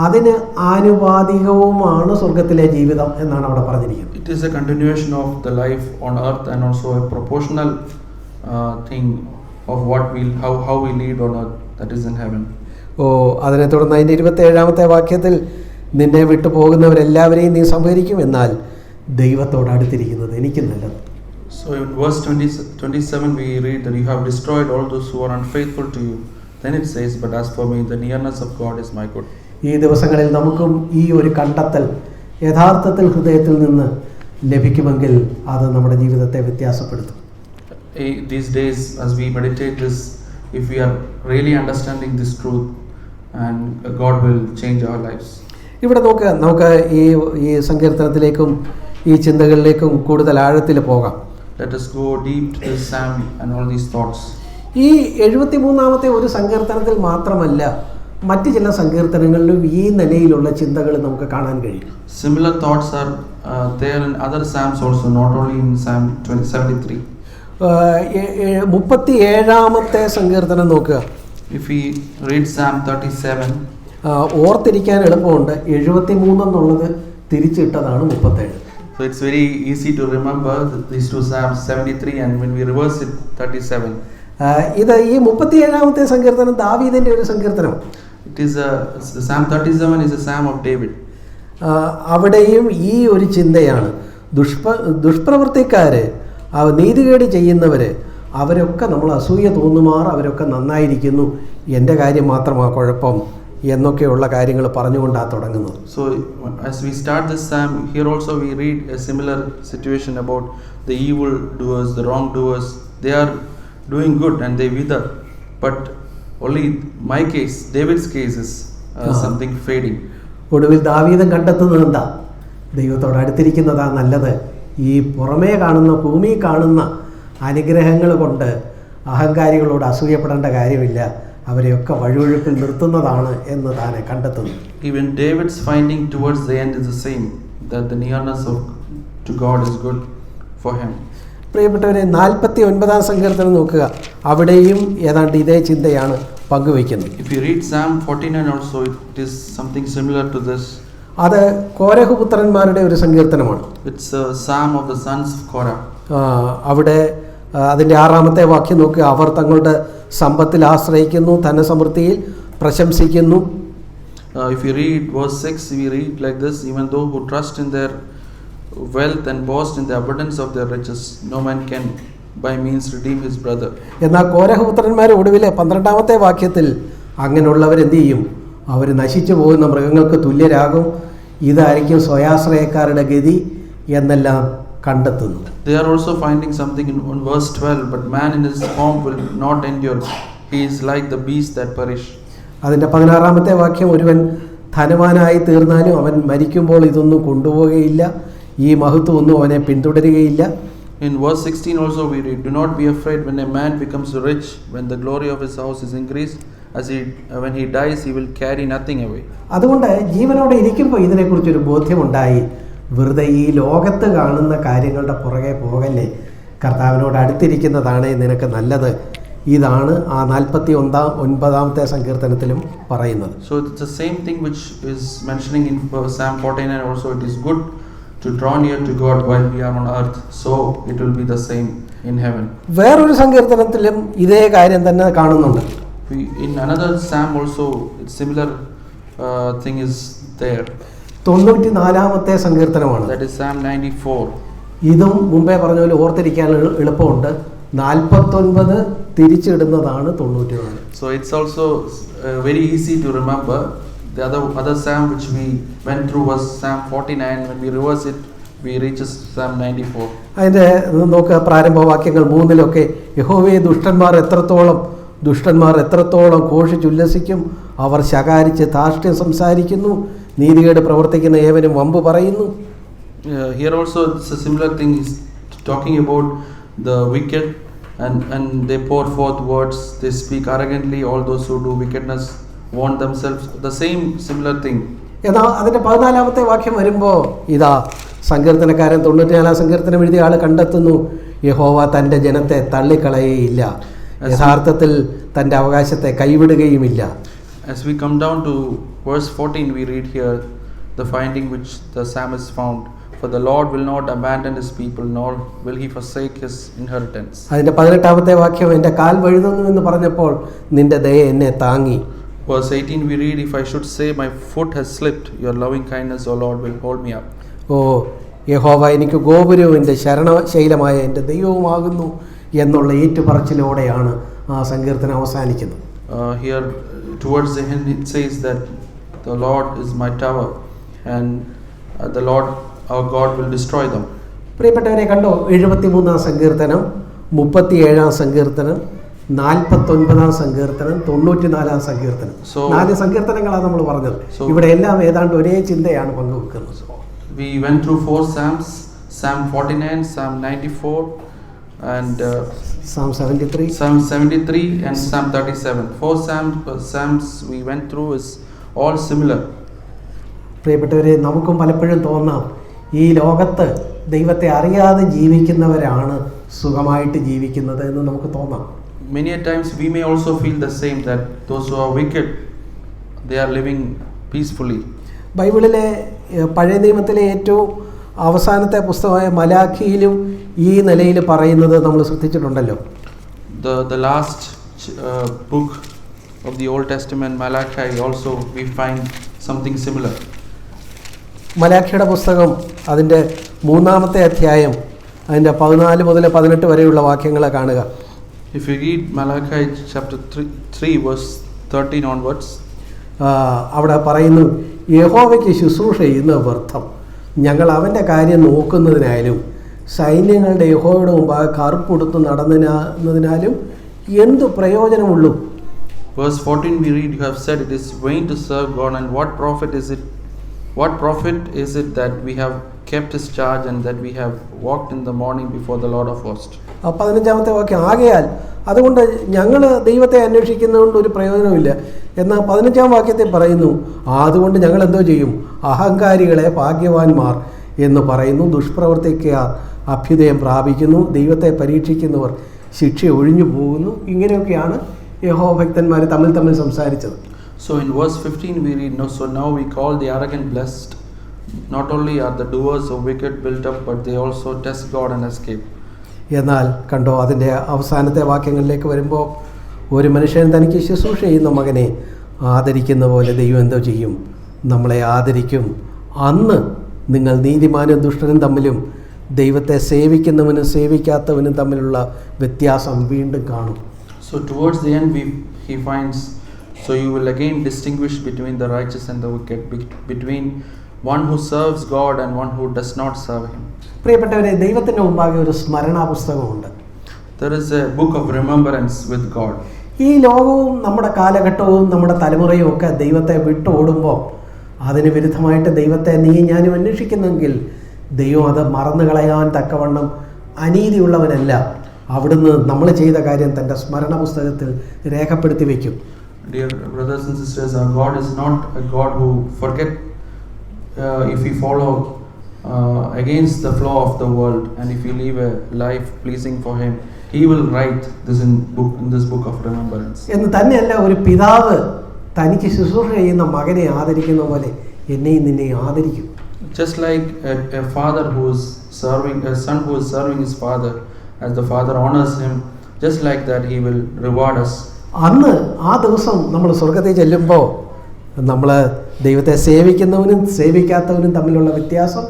അതിന് ആനുപാതികവുമാണ് സ്വർഗത്തിലെ ജീവിതം എന്നാണ് അവിടെ പറഞ്ഞിരിക്കുന്നത്. It is a continuation of the life on earth and also a proportional thing of what how we lead on earth, that is in heaven. അതിനെ തുടർന്ന് അതിൻ്റെ 27-ാമത്തെ വാക്യത്തിൽ നിന്നെ വിട്ടു പോകുന്നവരെല്ലാവരെയും നീ സംഹരിക്കും, എന്നാൽ ദൈവത്തോട് അടുത്തിരിക്കുന്നത് എനിക്ക് നല്ലത്. So in verse 27 we read that you have destroyed all those who are unfaithful to you. Then it says, but as for me, the nearness of God is my good. ഈ ദിവസങ്ങളിൽ നമുക്കും ഈ ഒരു കണ്ടെത്തൽ യഥാർത്ഥത്തിൽ ഹൃദയത്തിൽ നിന്ന് ലഭിക്കുമെങ്കിൽ അത് നമ്മുടെ ജീവിതത്തെ വ്യത്യാസപ്പെടുത്തും. These days as we meditate this, if we are really understanding this truth, and God will change our lives. ഇവിടെ നമുക്ക് ഈ സങ്കീർത്തനത്തിലേക്കും ഈ ചിന്തകളിലേക്കും കൂടുതൽ ആഴത്തിൽ പോകാം. Let us go deep to this psalm and all these thoughts. ഈ 73-ാമത്തെ ഒരു സങ്കീർത്തനത്തിൽ മാത്രമല്ല, മറ്റു ചില സങ്കീർത്തനങ്ങളിലും ഈ നിലയിലുള്ള ചിന്തകൾ നമുക്ക് കാണാൻ കഴിയും. Similar thoughts are there in other psalms also, not only in Psalm 73. 37-ാമത്തെ സങ്കീർത്തനം നോക്കുക. If we read Psalm 37, ഓർത്തിരിക്കാൻ എളുപ്പമുണ്ട്. 73 എന്നുള്ളത് തിരിച്ചിട്ടതാണ് 37. so it's very easy to remember these two Psalms, 73 and when we reverse it, 37. ഇത് ഈ 37-ാമത്തെ സങ്കീർത്തനം ദാവീദിന്റെ ഒരു സങ്കീർത്തനം. It is the Psalm 37 is a Psalm of David. അവിടെയും ഈ ഒരു ചിന്തയാണ്. ദുഷ്പ്രവൃത്തിക്കാര്, നീതികേട് ചെയ്യുന്നവര്, അവരൊക്കെ നമ്മൾ അസൂയ തോന്നുമാർ അവരൊക്കെ നന്നായിരിക്കുന്നു, എൻ്റെ കാര്യം മാത്രമാണ് കുഴപ്പം എന്നൊക്കെയുള്ള കാര്യങ്ങൾ പറഞ്ഞുകൊണ്ടാണ് തുടങ്ങുന്നത്. So as we start this psalm, here also we read a similar situation about the evil doers, the wrong doers. They are doing good and they wither, but only my case, David's case is something fading. ഒടുവിൽ ദാവീദൻ കണ്ടെത്തുന്നത് എന്താ? ദൈവത്തോട് അടുത്തിരിക്കുന്നതാണ് നല്ലത്. ഈ പുറമേ കാണുന്ന ഭൂമി കാണുന്ന അനുഗ്രഹങ്ങൾ കൊണ്ട് അഹങ്കാരികളോട് അസൂയപ്പെടേണ്ട കാര്യമില്ല, അവരെയൊക്കെ വഴുവഴുപ്പിൽ നിർത്തുന്നതാണ് എന്ന് താനെ കണ്ടെത്തുന്നു. Even David's finding towards the end is the same, that the nearness to God is good for him. പ്രിയപ്പെട്ടവരെ, 49-ാം സങ്കീർത്തനം നോക്കുക. അവിടെയും ഏതാണ്ട് ഇതേ ചിന്തയാണ് പങ്കുവയ്ക്കുന്നത്. If you read Psalm 49 also, it is something similar to this. അത് കോരഹ് പുത്രന്മാരുടെ ഒരു സങ്കീർത്തനമാണ്. It's a psalm of the sons of Korah. അവിടെ അതിൻ്റെ 6-ാമത്തെ വാക്യം നോക്കുക. അവർ തങ്ങളുടെ സമ്പത്തിൽ ആശ്രയിക്കുന്നു, ധനസമൃദ്ധിയിൽ പ്രശംസിക്കുന്നു. If you read verse 6, we read like this: even though who trust in their wealth and boast in the abundance of their riches, no man can by means redeem his brother. എന്നാൽ Korah പുത്രന്മാർ ഒടുവിലെ 12-ാമത്തെ വാക്യത്തിൽ അങ്ങനെയുള്ളവരെന്ത് ചെയ്യും? അവർ നശിച്ചു പോകുന്ന മൃഗങ്ങൾക്ക് തുല്യരാകും, ഇതായിരിക്കും സ്വയാശ്രയക്കാരുടെ ഗതി എന്നെല്ലാം കണ്ടെത്തുന്നു. They are also finding something in verse 12, but man in his form will not endure, he is like the beast that perish. അതിൻ്റെ 16-ാമത്തെ വാക്യം, ഒരുവൻ ധനവാനായി തീർന്നാലും അവൻ മരിക്കുമ്പോൾ ഇതൊന്നും കൊണ്ടുപോവുകയില്ല, ഈ മഹത്വമൊന്നും അവനെ പിന്തുടരുകയില്ല. In verse 16 also we read, do not be afraid when a man becomes rich, when the glory of his house is increased, when he dies he will carry nothing away. അതുകൊണ്ട് ജീവനോടെ ഇരിക്കുമ്പോൾ ഇതിനെക്കുറിച്ചൊരു ബോധ്യമുണ്ടായി. വെറുതെ ഈ ലോകത്ത് കാണുന്ന കാര്യങ്ങളുടെ പുറകെ പോകല്ലേ, കർത്താവിനോട് അടുത്തിരിക്കുന്നതാണ് നിനക്ക് നല്ലത്. ഇതാണ് ആ 49-ാമത്തെ സങ്കീർത്തനത്തിലും പറയുന്നത്. So it's the same thing which is mentioning in Psalm 49 also. It is good to draw near to God while we are on earth, so it will be the same in heaven. വേറൊരു സങ്കീർത്തനത്തിലും ഇതേ കാര്യം തന്നെ കാണുന്നുണ്ട്. In another psalm also, it's similar thing is there. 94-ാമത്തെ സങ്കീർത്തനമാണ്. That is Psalm 94. ഇതും മുമ്പേ പറഞ്ഞ പോലെ ഓർത്തിരിക്കാൻ എളുപ്പമുണ്ട്. 49 തിരിച്ചിടുന്നതാണ് 94. So it's also very easy to remember. The other psalm which we went through was Psalm 49. When we reverse it, we reach Psalm 94. അതിൻ്റെ നോക്കുക, പ്രാരംഭവാക്യങ്ങൾ 3-ലൊക്കെ യഹോവേ ദുഷ്ടന്മാർ എത്രത്തോളം ഘോഷിച്ചുല്ലസിക്കും, അവർ ശകാരിച്ച് ധാർഷ്ട്യം സംസാരിക്കുന്നു, നീതികേട് പ്രവർത്തിക്കുന്ന ഏവനും വമ്പ് പറയുന്നു. Here also it's a similar thing, is talking about the wicked and they pour forth words, they speak arrogantly, all those who do wickedness want themselves, the same similar thing. എന്നാൽ അതിൻ്റെ 14-ാമത്തെ വാക്യം വരുമ്പോൾ ഇതാ സങ്കീർത്തനക്കാരൻ 94-ാം സങ്കീർത്തനം എഴുതിയ ആൾ കണ്ടെത്തുന്നു, യഹോവ തൻ്റെ ജനത്തെ തള്ളിക്കളയുകയില്ല, യഥാർത്ഥത്തിൽ തൻ്റെ അവകാശത്തെ കൈവിടുകയുമില്ല. As we come down to verse 14, we read here the finding which the psalmist found: for the Lord will not abandon his people, nor will he forsake his inheritance. അതിൻ്റെ 18-ാമത്തെ വാക്യം, എൻ്റെ കാൽ വഴുതുന്നു എന്ന് പറഞ്ഞപ്പോൾ നിന്റെ ദയ എന്നെ താങ്ങി. Verse 18 we read, if I should say my foot has slipped, your loving kindness, O Lord, will hold me up. ഓ യഹോവ എനിക്ക് ഗോപുരവും എൻ്റെ ശരണശൈലമായ എൻ്റെ ദൈവവുമാകുന്നു എന്നുള്ള ഏറ്റുപറച്ചിലോടെയാണ് ആ സങ്കീർത്തനം അവസാനിക്കുന്നത്. Here towards the end it says that the Lord is my tower and the Lord our God will destroy them. പ്രിയപ്പെട്ടവരെ കണ്ടോ, 73-ാം സങ്കീർത്തനം, 37-ാം സങ്കീർത്തനം, 49-ാം സങ്കീർത്തനം, 94-ാം സങ്കീർത്തനം, 4 സങ്കീർത്തനങ്ങളാണ് നമ്മൾ പറഞ്ഞത്. ഇവിടെ എല്ലാം ഏതാണ്ട് ഒരേ ചിന്തയാണ് പങ്കുവെക്കുന്നത്. We went through 4 psalms, Psalm 49, Psalm 94 and Psalm 73 and Psalm 37. 4 psalms we went through is all similar. പ്രിയപ്പെട്ടവരെ, നമുക്കും പലപ്പോഴും തോന്നാം ഈ ലോകത്ത് ദൈവത്തെ അറിയാതെ ജീവിക്കുന്നവരാണ് സുഖമായിട്ട് ജീവിക്കുന്നത് എന്ന് നമുക്ക് തോന്നാം. many a times we may also feel the same, that those who are wicked, they are living peacefully. ബൈബിളിലെ പഴയ നിയമത്തിലെ ഏറ്റവും അവസാനത്തെ പുസ്തകമായ മലാഖിയിലും ഈ നിലയിൽ പറയുന്നത് നമ്മൾ ശ്രദ്ധിച്ചിട്ടുണ്ടല്ലോ. The last book of the Old Testament, Malachi, also we find something similar. മലാഖിയുടെ പുസ്തകം അതിൻ്റെ 3-ാമത്തെ അധ്യായം അതിൻ്റെ 14 മുതൽ 18 വരെയുള്ള വാക്യങ്ങൾ കാണുക. If you read Malachi chapter 3 verse 13 onwards, അവിടെ പറയുന്നു, യഹോവയ്ക്ക് ശുശ്രൂഷ ചെയ്യുന്നത് വ്യർത്ഥം, ഞങ്ങൾ അവൻ്റെ കാര്യം നോക്കുന്നതിനായാലും സൈന്യങ്ങളുടെ യഹോവയുടെ മുമ്പാകെ കറുപ്പെടുത്ത് നടന്നതിനാലും എന്തു പ്രയോജനമുള്ളൂ. Verse 14 we read, you have said it is vain to serve God, and what profit is it that we have kept his charge and that we have walked in the morning before the Lord of hosts. 15-ാമത്തെ വാക്യം, ആകയാൽ അതുകൊണ്ട് ഞങ്ങൾ ദൈവത്തെ അന്വേഷിക്കുന്നതുകൊണ്ട് ഒരു പ്രയോജനമില്ല. എന്നാൽ 15-ാം വാക്യത്തിൽ പറയുന്നു, അതുകൊണ്ട് ഞങ്ങൾ എന്തോ ചെയ്യും, അഹങ്കാരികളെ ഭാഗ്യവാന്മാർ എന്ന് പറയുന്നു, ദുഷ്പ്രവർത്തിക്കാർ അഭ്യുദയം പ്രാപിക്കുന്നു, ദൈവത്തെ പരീക്ഷിക്കുന്നവർ ശിക്ഷ ഒഴിഞ്ഞു പോകുന്നു. ഇങ്ങനെയൊക്കെയാണ് യഹോഭക്തന്മാർ തമ്മിൽ സംസാരിച്ചത്. So in verse 15 we read, so now we call the arrogant blessed. Not only are the doers of wicked built up, but they also test God and escape. എന്നാൽ കണ്ടോ, അതിൻ്റെ അവസാനത്തെ വാക്യങ്ങളിലേക്ക് വരുമ്പോൾ, ഒരു മനുഷ്യൻ തനിക്ക് ശുശ്രൂഷ ചെയ്യുന്ന മകനെ ആദരിക്കുന്ന പോലെ ദൈവം എന്തോ ചെയ്യും, നമ്മളെ ആദരിക്കും. അന്ന് നിങ്ങൾ നീതിമാനും ദുഷ്ടനും തമ്മിലും ദൈവത്തെ സേവിക്കുന്നവനും സേവിക്കാത്തവനും തമ്മിലുള്ള വ്യത്യാസം വീണ്ടും കാണും. So towards the end he finds, so you will again distinguish between the righteous and the wicked, between one who serves God and one who does not serve him. പ്രിയപ്പെട്ടവരെ, ദൈവത്തിൻ്റെ മുമ്പാകെ ഒരു സ്മരണാ പുസ്തകമുണ്ട്. There is a book of remembrance with God. ഈ ലോകവും നമ്മുടെ കാലഘട്ടവും നമ്മുടെ തലമുറയും ഒക്കെ ദൈവത്തെ വിട്ടോടുമ്പോൾ അതിന് വിരുദ്ധമായിട്ട് ദൈവത്തെ ഞാനും അന്വേഷിക്കുന്നെങ്കിൽ ദൈവം അത് മറന്നു കളയാൻ തക്കവണ്ണം അനീതിയുള്ളവനല്ല. അവിടുന്ന് നമ്മൾ ചെയ്ത കാര്യം തൻ്റെ സ്മരണ പുസ്തകത്തിൽ രേഖപ്പെടുത്തി വയ്ക്കും. Dear brothers and sisters, our God is not a God who forget if we follow against the flow of the world, and if we live a life pleasing for him, he will write this in this book of remembrance. എന്ന് തന്നെയല്ല, ഒരു പിതാവ് തനിക്ക് ശുശ്രൂഷ ചെയ്യുന്ന മകനെ ആദരിക്കുന്ന പോലെ എന്നെയും നിന്നെയും ആദരിക്കും. Just like a father who is serving, a son who is serving his father, as the father honors him, just like that he will reward us. അന്ന് ആ ദിവസം നമ്മൾ സ്വർഗ്ഗത്തിൽ ചെല്ലുമ്പോൾ നമ്മൾ ദൈവത്തെ സേവിക്കുന്നവനും സേവിക്കാത്തവനും തമ്മിലുള്ള വ്യത്യാസം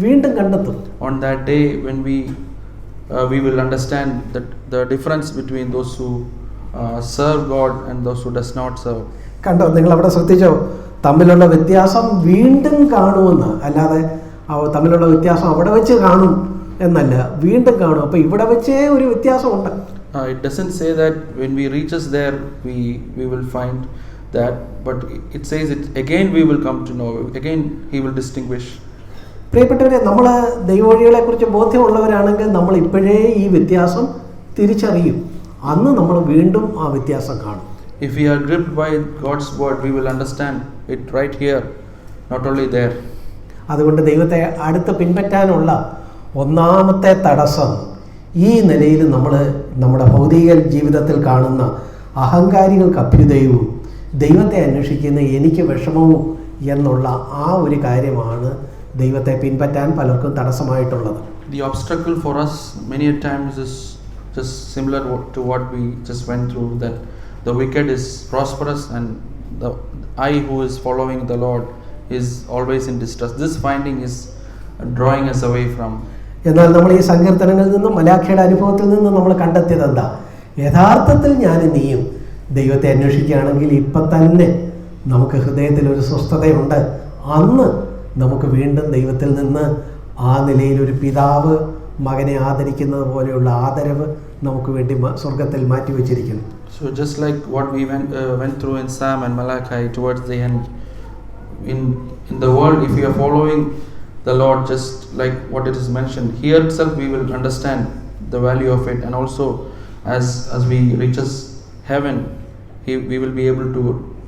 വീണ്ടും കണ്ടെത്തും. On that day when we will understand that the difference between those who serve God and those who does not serve. കണ്ടോ, നിങ്ങൾ അവിടെ ശ്രദ്ധിച്ചോ, തമ്മിലുള്ള വ്യത്യാസം വീണ്ടും കാണുമെന്ന്, അല്ലാതെ തമ്മിലുള്ള വ്യത്യാസം അവിടെ വെച്ച് കാണും എന്നല്ല, വീണ്ടും കാണും. അപ്പോൾ ഇവിടെ വെച്ചേ ഒരു വ്യത്യാസമുണ്ട്. It doesn't say that when we reaches there we will find that, but it says it again we will come to know, again he will distinguish. പ്രിയപ്പെട്ടവരെ, നമ്മൾ ദൈവവഴികളെക്കുറിച്ച് ബോധ്യമുള്ളവരാണെങ്കിൽ നമ്മൾ ഇപ്പോഴേ ഈ വ്യത്യാസം തിരിച്ചറിയും. അന്ന് നമ്മൾ വീണ്ടും ആ വ്യത്യാസം കാണും. If we are gripped by God's word, we will understand it right here, not only there. അതുകൊണ്ട് ദൈവത്തെ അടുത്ത് പിൻപറ്റാനുള്ള ഒന്നാമത്തെ തടസ്സം ഈ നിലയിൽ നമ്മൾ നമ്മുടെ ഭൗതിക ജീവിതത്തിൽ കാണുന്ന അഹങ്കാരികൾക്ക് അഭ്യുദയവും ദൈവത്തെ അന്വേഷിക്കുന്ന എനിക്ക് വിഷമവും എന്നുള്ള ആ ഒരു കാര്യമാണ് ദൈവത്തെ പിൻപറ്റാൻ പലർക്കും തടസ്സമായിട്ടുള്ളത്. The obstacle for us many a times is just similar to what we just went through, that the wicked is prosperous and the I who is following the Lord is always in distress. This finding is drawing us away from. എന്നാൽ നമ്മൾ ഈ സങ്കീർത്തനങ്ങളിൽ നിന്നും മലാഖിയുടെ അനുഭവത്തിൽ നിന്നും നമ്മൾ കണ്ടെത്തിയത് എന്താ? യഥാർത്ഥത്തിൽ ഞാനും നീയും ദൈവത്തെ അന്വേഷിക്കുകയാണെങ്കിൽ ഇപ്പം തന്നെ നമുക്ക് ഹൃദയത്തിൽ ഒരു സ്വസ്ഥതയുണ്ട്. അന്ന് നമുക്ക് വീണ്ടും ദൈവത്തിൽ നിന്ന് ആ നിലയിൽ ഒരു പിതാവ് മകനെ ആദരിക്കുന്നത് പോലെയുള്ള ആദരവ് നമുക്ക് വേണ്ടി സ്വർഗത്തിൽ മാറ്റിവെച്ചിരിക്കുന്നു. So just like what we went through in Psalm and Malachi towards the end, in the world, if we are following the Lord, just like what it is mentioned here itself, we will understand the value of it, and also as we reaches heaven, we will be able to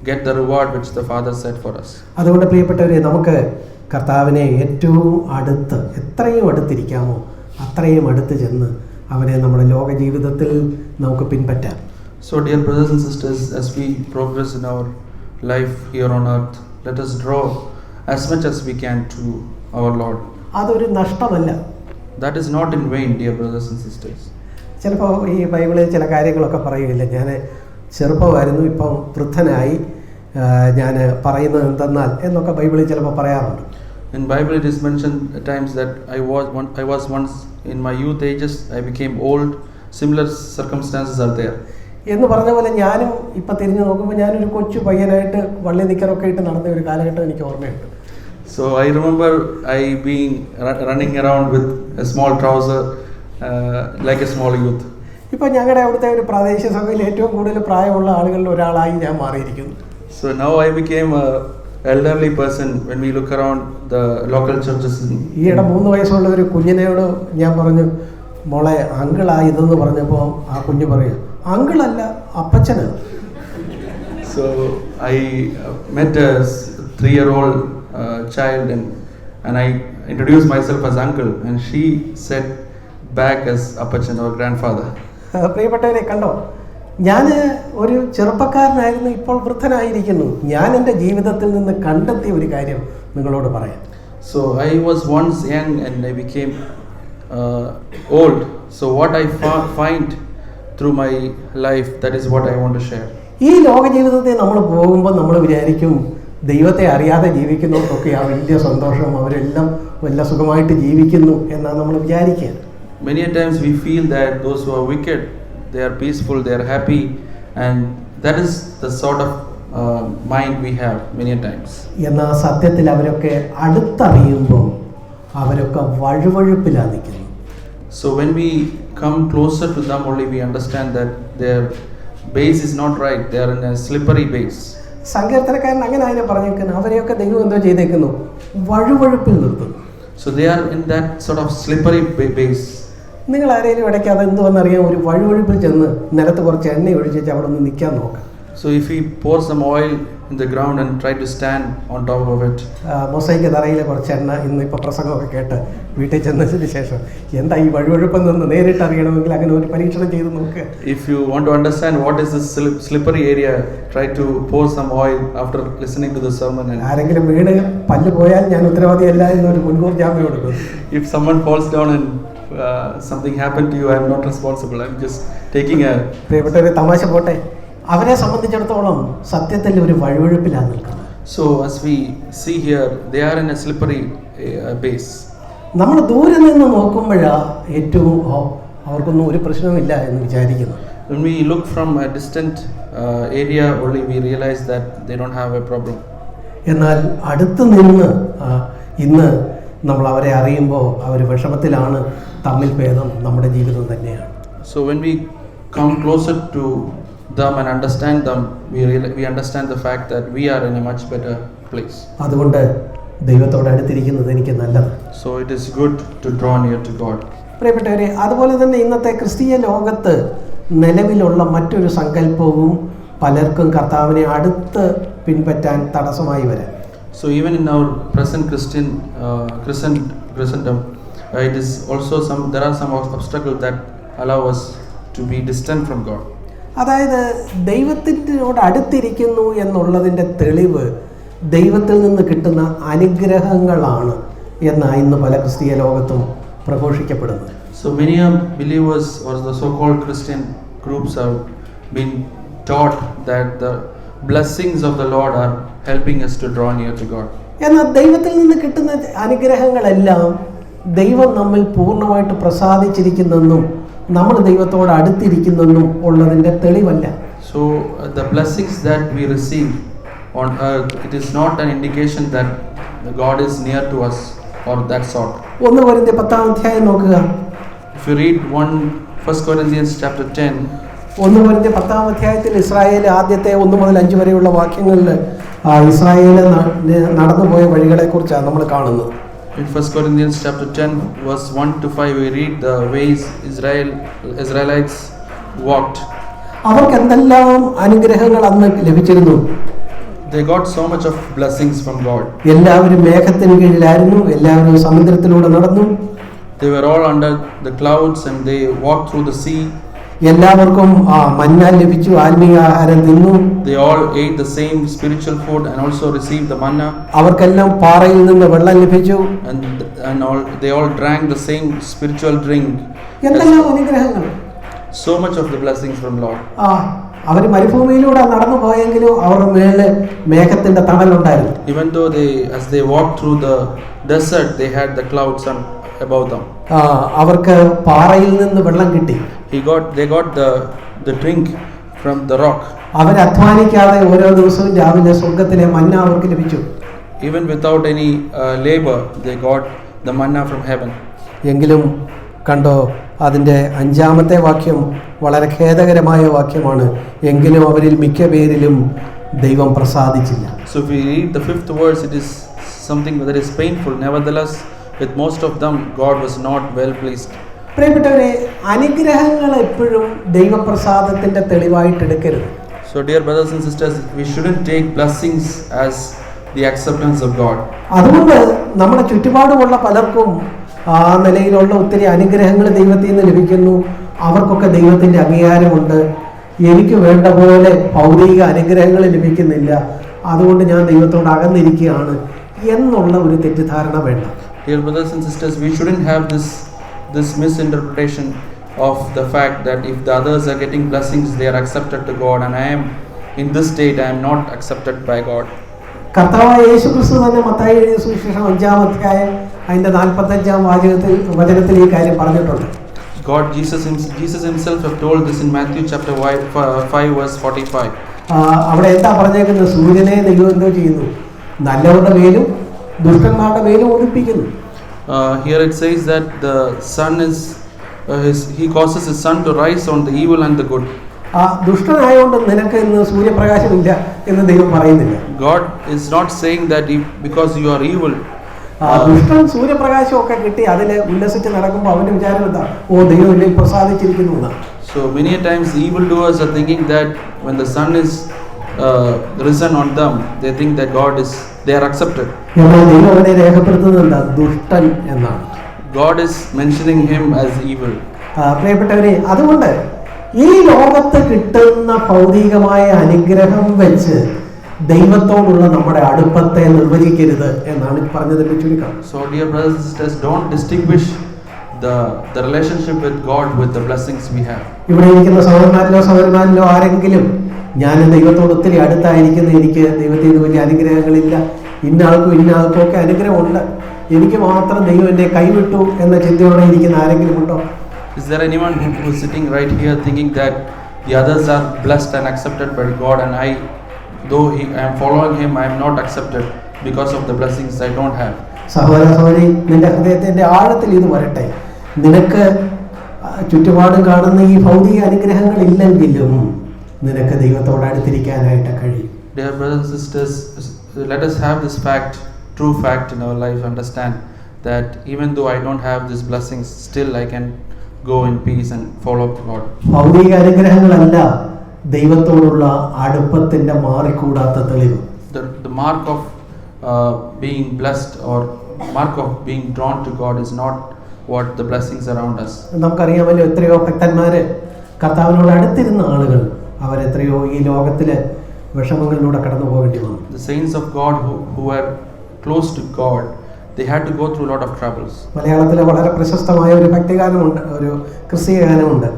get the reward which the Father set for us. അതുകൊണ്ട് പ്രിയപ്പെട്ടവരെ, നമുക്ക് കർത്താവിനെ ഏറ്റവും അടുത്ത്, എത്രയും അടുത്തിരിക്കാമോ അത്രയും അടുത്ത് ചെന്ന് അവനെ നമ്മുടെ ലോക ജീവിതത്തിൽ നമുക്ക് പിൻപറ്റാം. So, dear brothers and sisters, as we progress in our life here on earth, let us draw as much as we can to our Lord. അതൊരു നഷ്ടമല്ല. That is not in vain, dear brothers and sisters. ചിലപ്പോൾ ഈ ബൈബിളിൽ ചില കാര്യങ്ങളൊക്കെ പറയുകയില്ല. ഞാൻ ചെറുപ്പമായിരുന്നു, ഇപ്പം വൃദ്ധനായി, ഞാൻ പറയുന്നത് എന്തെന്നാൽ എന്നൊക്കെ ബൈബിളിൽ ചിലപ്പോൾ പറയാറുണ്ട്. In Bible it is mentioned at times that I was once in my youth ages, I became old. Similar circumstances are there. എന്ന് പറഞ്ഞ പോലെ ഞാനും ഇപ്പം തിരിഞ്ഞു നോക്കുമ്പോൾ ഞാനൊരു കൊച്ചു പയ്യനായിട്ട് വള്ളി നിക്കറൊക്കെ ഇട്ട് നടന്ന ഒരു കാലഘട്ടം എനിക്ക് ഓർമ്മയുണ്ട്. So I remember I being running around with a small trouser like a small youth. ഇപ്പം ഞങ്ങളുടെ അവിടുത്തെ ഒരു പ്രാദേശിക സഭയിൽ ഏറ്റവും കൂടുതൽ പ്രായമുള്ള ആളുകളിൽ ഒരാളായി ഞാൻ മാറിയിരിക്കുന്നു. So now I became a elderly person when we look around the local churches. ഈയിടെ 3 വയസ്സുള്ള ഒരു കുഞ്ഞിനോട് ഞാൻ പറഞ്ഞു, മോളെ അങ്കിളായതെന്ന് പറഞ്ഞപ്പോൾ ആ കുഞ്ഞ് പറയും, അങ്കിളല്ല അപ്പച്ചനാണ്. So I met a 3-year-old child and I introduced myself as uncle, and she said back as appachan or grandfather. പ്രിയപ്പെട്ടവരെ, കണ്ടോ, ഞാൻ ഒരു ചെറുപ്പക്കാരനായിരുന്നു, ഇപ്പോൾ വൃദ്ധനായിരിക്കുന്നു. ഞാൻ എൻ്റെ ജീവിതത്തിൽ നിന്ന് കണ്ടെത്തിയ ഒരു കാര്യം നിങ്ങളോട് പറയാം. So I was once young and I became old. So what I find through my life, that is what I want to share. ഈ ലോക ജീവിതത്തെ നമ്മൾ പോകുമ്പോൾ നമ്മൾ വിചാരിക്കും ദൈവത്തെ അറിയാതെ ജീവിക്കുന്നവർക്കൊക്കെ ആ വലിയ സന്തോഷം, അവരെല്ലാം വല്ല സുഖമായിട്ട് ജീവിക്കുന്നു എന്നാണ് നമ്മൾ വിചാരിക്കുക. Many times we feel that those who are wicked, they are peaceful, they are happy, and that is the sort of mind we have many times. എന്നാൽ സത്യത്തിൽ അവരൊക്കെ അടുത്തറിയുമ്പോൾ അവരൊക്കെ വഴുവഴുപ്പിലാണ് നിൽക്കുന്നത്. So when we come closer to them only, we understand that their base is not right. They are in a slippery base. സങ്കീർത്തനക്കാരൻ അങ്ങനെ അതിനെ പറഞ്ഞേക്കുന്നു, അവരെയൊക്കെ ദൈവം എന്തോ ചെയ്തേക്കുന്നു, വഴുവഴുപ്പിൽ നിർത്തുന്നു. So they are in that sort of slippery base. നിങ്ങൾ ആരെങ്കിലും ഇടയ്ക്ക് അത് എന്തുവെന്നറിയാൻ ഒരു വഴുവഴുപ്പിൽ ചെന്ന് നിലത്ത് കുറച്ച് എണ്ണ ഒഴിച്ച് അവിടെ ഒന്ന് നിൽക്കാൻ നോക്കാം. So if we pour some oil in the ground and try to stand on top of it. Mosaic തറയിലെ കുറച്ച് എണ്ണ ഇന്ന് ഇപ്പോൾ പ്രസംഗമൊക്കെ കേട്ട് വീട്ടിൽ ചെന്നതിന് ശേഷം എന്താ ഈ വഴുവഴുപ്പെന്ന് നേരിട്ട് അറിയണമെങ്കിൽ അങ്ങനെ ഒരു പരീക്ഷണം ചെയ്ത് നോക്കുക. If you want to understand what is this slippery area, try to pour some oil after listening to the sermon. And ആരെങ്കിലും വീണ് പല്ല് പോയാൽ ഞാൻ ഉത്തരവാദിയല്ല എന്നൊരു മുൻകൂർ ജാമ്യം കൊടുക്കുന്നു. If someone falls down and something happened to you, I am not responsible. I am just taking a. പ്രിയപ്പെട്ടവരെ, തമാശ പോട്ടെ, അവരെ സംബന്ധിച്ചിടത്തോളം സത്യത്തിൽ ഒരു വഴുവഴുപ്പിലാണ് നിൽക്കുന്നത്. So as we see here, they are in a slippery base. നമ്മൾ ദൂരെ നിന്ന് നോക്കുമ്പോഴാണ് ഏറ്റവും അവർക്കൊന്നും ഒരു പ്രശ്നമില്ല എന്ന് വിചാരിക്കുന്നു. When we look from a distant area only, we realize that they don't have a problem. എന്നാൽ അടുത്ത് നിന്ന് ഇന്ന് നമ്മൾ അവരെ അറിയുമ്പോൾ അവർ വിഷമത്തിലാണ്. തമ്മിൽ ഭേദം നമ്മുടെ ജീവിതം തന്നെയാണ്. So when we come closer to them and understand them, we understand the fact that we are in a much better place. അതുകൊണ്ട് ദൈവത്തോട് അടുത്തിരിക്കുന്നത് എനിക്ക് നല്ലത്. So it is good to draw near to God. പ്രിയപ്പെട്ടവരെ, അതുപോലെ തന്നെ ഇന്നത്തെ ക്രിസ്തീയ ലോകത്ത് നിലവിലുള്ള മറ്റൊരു സങ്കല്പവും പലർക്കും കർത്താവിനെ അടുത്ത് പിൻപറ്റാൻ തടസ്സമായി വരാം. So even in our present Christendom, it is also there are some obstacles that allow us to be distant from God. അതായത് ദൈവത്തിനോട് അടുത്തിരിക്കുന്നു എന്നുള്ളതിൻ്റെ തെളിവ് ദൈവത്തിൽ നിന്ന് കിട്ടുന്ന അനുഗ്രഹങ്ങളാണ് എന്നാണ് ഇന്ന് പല ക്രിസ്തീയ ലോകത്തും പ്രഘോഷിക്കപ്പെടുന്നത്. So many believers or the so-called Christian groups have been taught that the blessings of the Lord are helping us to draw near to God. എന്നാൽ ദൈവത്തിൽ നിന്ന് കിട്ടുന്ന അനുഗ്രഹങ്ങളെല്ലാം ദൈവം നമ്മിൽ പൂർണ്ണമായിട്ട് പ്രസാദിച്ചിരിക്കുന്നെന്നും നമ്മൾ ദൈവത്തോട് അടുത്തിരിക്കുന്നെന്നും ഉള്ളതിൻ്റെ തെളിവല്ല. So the blessings that we receive on earth, it is not an indication that God is near to us or that sort. 1 Corinthians 10 നോക്കുക. If you read 1 Corinthians chapter 10, 1 Corinthians 10 Israel ആദ്യത്തെ 1 മുതൽ 5 വരെയുള്ള വാക്യങ്ങളിൽ ഇസ്രായേൽ നടന്നുപോയ വഴികളെക്കുറിച്ചാണ് നമ്മൾ കാണുന്നത്. In 1 Corinthians chapter 10 verse 1 to 5, we read the ways Israelites walked. അവർക്ക് എന്തെല്ലാം അനുഗ്രഹങ്ങൾ അന്ന് ലഭിച്ചിരുന്നു. They got so much of blessings from God. എല്ലാവരും മേഘത്തിന് കീഴിലായിരുന്നു, എല്ലാവരും സമുദ്രത്തിലൂടെ നടന്നു. They were all under the clouds and they walked through the sea. എല്ലാവർക്കും മന്ന ലഭിച്ചു, ആത്മീയ ആഹാരം തിന്നു. They all ate the same spiritual food and also received the manna. അവർക്കെല്ലാം പാറയിൽ നിന്ന് വെള്ളം ലഭിച്ചു. And all they all drank the same spiritual drink. എന്തെല്ലാം അനുഗ്രഹങ്ങൾ. So much of the blessings from Lord. അവർ മരുഭൂമിയിലൂടെ നടന്നു പോയെങ്കിലും അവരുടെ മേലെ മേഘത്തിന്റെ തണലുണ്ടായിരുന്നു. Even though as they walked through the desert, they had the clouds above them. അവർക്ക് പാറയിൽ നിന്ന് വെള്ളം കിട്ടി. They got the drink from the rock. അവർ അധ്വാനിക്കാതെ ഓരോ ദിവസവും രാവിലെ സ്വർഗ്ഗത്തിലെ മന്ന അവർക്ക് ലഭിച്ചു. Even without any labor, they got the manna from heaven. എങ്കിലും കണ്ടോ, അതിൻ്റെ 5-ാമത്തെ വാക്യം വളരെ ഖേദകരമായ വാക്യമാണ്. എങ്കിലും അവരിൽ മിക്ക പേരിലും ദൈവം പ്രസാദിച്ചില്ല. So if we read the 5th verse, it is something that is painful. Nevertheless, with most of them, God was not well pleased. പ്രിയപ്പെട്ടവരെ, അനുഗ്രഹങ്ങൾ എപ്പോഴും ദൈവപ്രസാദത്തിന്റെ തെളിവായിട്ട് എടുക്കരുത്. So dear brothers and sisters, we shouldn't take blessings as the acceptance of God. അതുകൊണ്ട് നമ്മുടെ ചുറ്റുപാടുമുള്ള പലർക്കും ആ നിലയിലുള്ള ഒത്തിരി അനുഗ്രഹങ്ങൾ ദൈവത്തിൽ നിന്ന് ലഭിക്കുന്നു. അവർക്കൊക്കെ ദൈവത്തിന്റെ അംഗീകാരമുണ്ട്. എനിക്ക് വേണ്ട പോലെ ഭൗതിക അനുഗ്രഹങ്ങൾ ലഭിക്കുന്നില്ല, അതുകൊണ്ട് ഞാൻ ദൈവത്തോട് അകന്നിരിക്കുകയാണ് എന്നുള്ള ഒരു തെറ്റിദ്ധാരണ വേണ്ട. Dear brothers and sisters, we shouldn't have this misinterpretation of the fact that if the others are getting blessings, they are accepted to God, and I am in this state, I am not accepted by God. കർത്താവായ യേശുക്രിസ്തു തന്നെ മത്തായി എഴുതിയ സുവിശേഷം 5-ാം അധ്യായം അതിന്റെ 45-ാം വചനത്തിൽ ഈ കാര്യം പറഞ്ഞിട്ടുണ്ട്. Jesus himself have told this in Matthew chapter 5 verse 45. അവിടെ എന്താ പറഞ്ഞേക്കുന്നത്? സൂര്യനെ ദൈവം എന്തോ ചെയ്യുന്നു? നല്ലവരുടെ മേലും ദുഷ്ടന്മാരുടെ മേലും ഉദിപ്പിക്കുന്നു. Here it says that the sun is he causes his sun to rise on the evil and the good. ദുഷ്ടനായതുകൊണ്ട് നിനക്ക് ഇന്ന് സൂര്യപ്രകാശമില്ല എന്ന് ദൈവം പറയുന്നില്ല. God is not saying that because you are evil. ദുഷ്ടൻ സൂര്യപ്രകാശമൊക്കെ കിട്ടി അതിൽ ഉല്ലസിച്ച് നടക്കുമ്പോൾ അവന്റെ വിചാരം എന്താ? ദൈവം എന്നിൽ പ്രസാദിച്ചിരിക്കുന്നു എന്നാണ്. So many times the evildoers are thinking that when the sun is risen on them, they think that they are accepted. എന്നാൽ ദൈവം അവനെ രേഖപ്പെടുത്തുന്നത് എന്താ? ദുഷ്ടൻ എന്നാണ്. God is mentioning him as evil. പ്രിയപ്പെട്ടവരെ, അതുകൊണ്ട് ഈ ലോകത്ത് കിട്ടുന്ന ഭൗതികമായ അനുഗ്രഹം വെച്ച് ദൈവത്തോടുള്ള നമ്മുടെ അടുപ്പത്തെ നിർവചിക്കരുത് എന്നാണ് പറഞ്ഞതിന്റെ ചുരുക്കം. So dear brothers and sisters, don't distinguish the relationship with God with the blessings we have. ഇവിടെ ഇരിക്കുന്ന സഹോദരന്മാരിലോ ആരെങ്കിലും ഞാൻ ദൈവത്തോട് ഒത്തിരി അടുത്തായിരിക്കുന്നു, എനിക്ക് ദൈവത്തിൽ നിന്ന് വലിയ അനുഗ്രഹങ്ങളില്ല, ഇന്ന ആൾക്കും ഒക്കെ അനുഗ്രഹമുണ്ട്, എനിക്ക് മാത്രം ദൈവം എന്നെ കൈവിട്ടു എന്ന ചിന്തയോടെ ഇരിക്കുന്ന ആരെങ്കിലും ഉണ്ടോ? Is there anyone who is sitting right here thinking that the others are blessed and accepted by God, and though I am following him, I am not accepted because of the blessings I don't have? സഹോദരി, നിന്റെ ഹൃദയത്തിന്റെ ആഴത്തിൽ ഇത് വരട്ടെ. നിനക്ക് ചുറ്റുപാടും കാണുന്ന ഈ ഭൗതിക അനുഗ്രഹങ്ങൾ ഇല്ലെങ്കിലും നിനക്ക് ദൈവത്തോട് അടുത്തിരിക്കാനായിട്ട് കഴിയും. Dear brothers and sisters, let us have this true fact in our life, understand that even though I don't have these blessings, still I can go in peace and follow God. ഭൗതിക അനുഗ്രഹങ്ങളല്ല ദൈവത്തോടുള്ള അടുപ്പത്തിന്റെ മാറിക്കൂടാത്ത തെളിവ്. The mark of being blessed or mark of being drawn to God is not what the blessings around us. നമുക്കറിയാമല്ലോ, എത്രയോ ഭക്തന്മാര് കർത്താവിനോട് അടുത്തിരുന്ന ആളുകൾ അവരെത്രയോ ഈ ലോകത്തിലെ വിഷമങ്ങളിലൂടെ കടന്നു പോകേണ്ടി വന്നു. The saints of God who were close to God, they had to go through a lot of troubles. മലയാളത്തിലെ വളരെ പ്രശസ്തമായ ഒരു ഭക്തിഗാനമുണ്ട്, ഒരു ക്രിസ്തീയ ഗാനമുണ്ട്.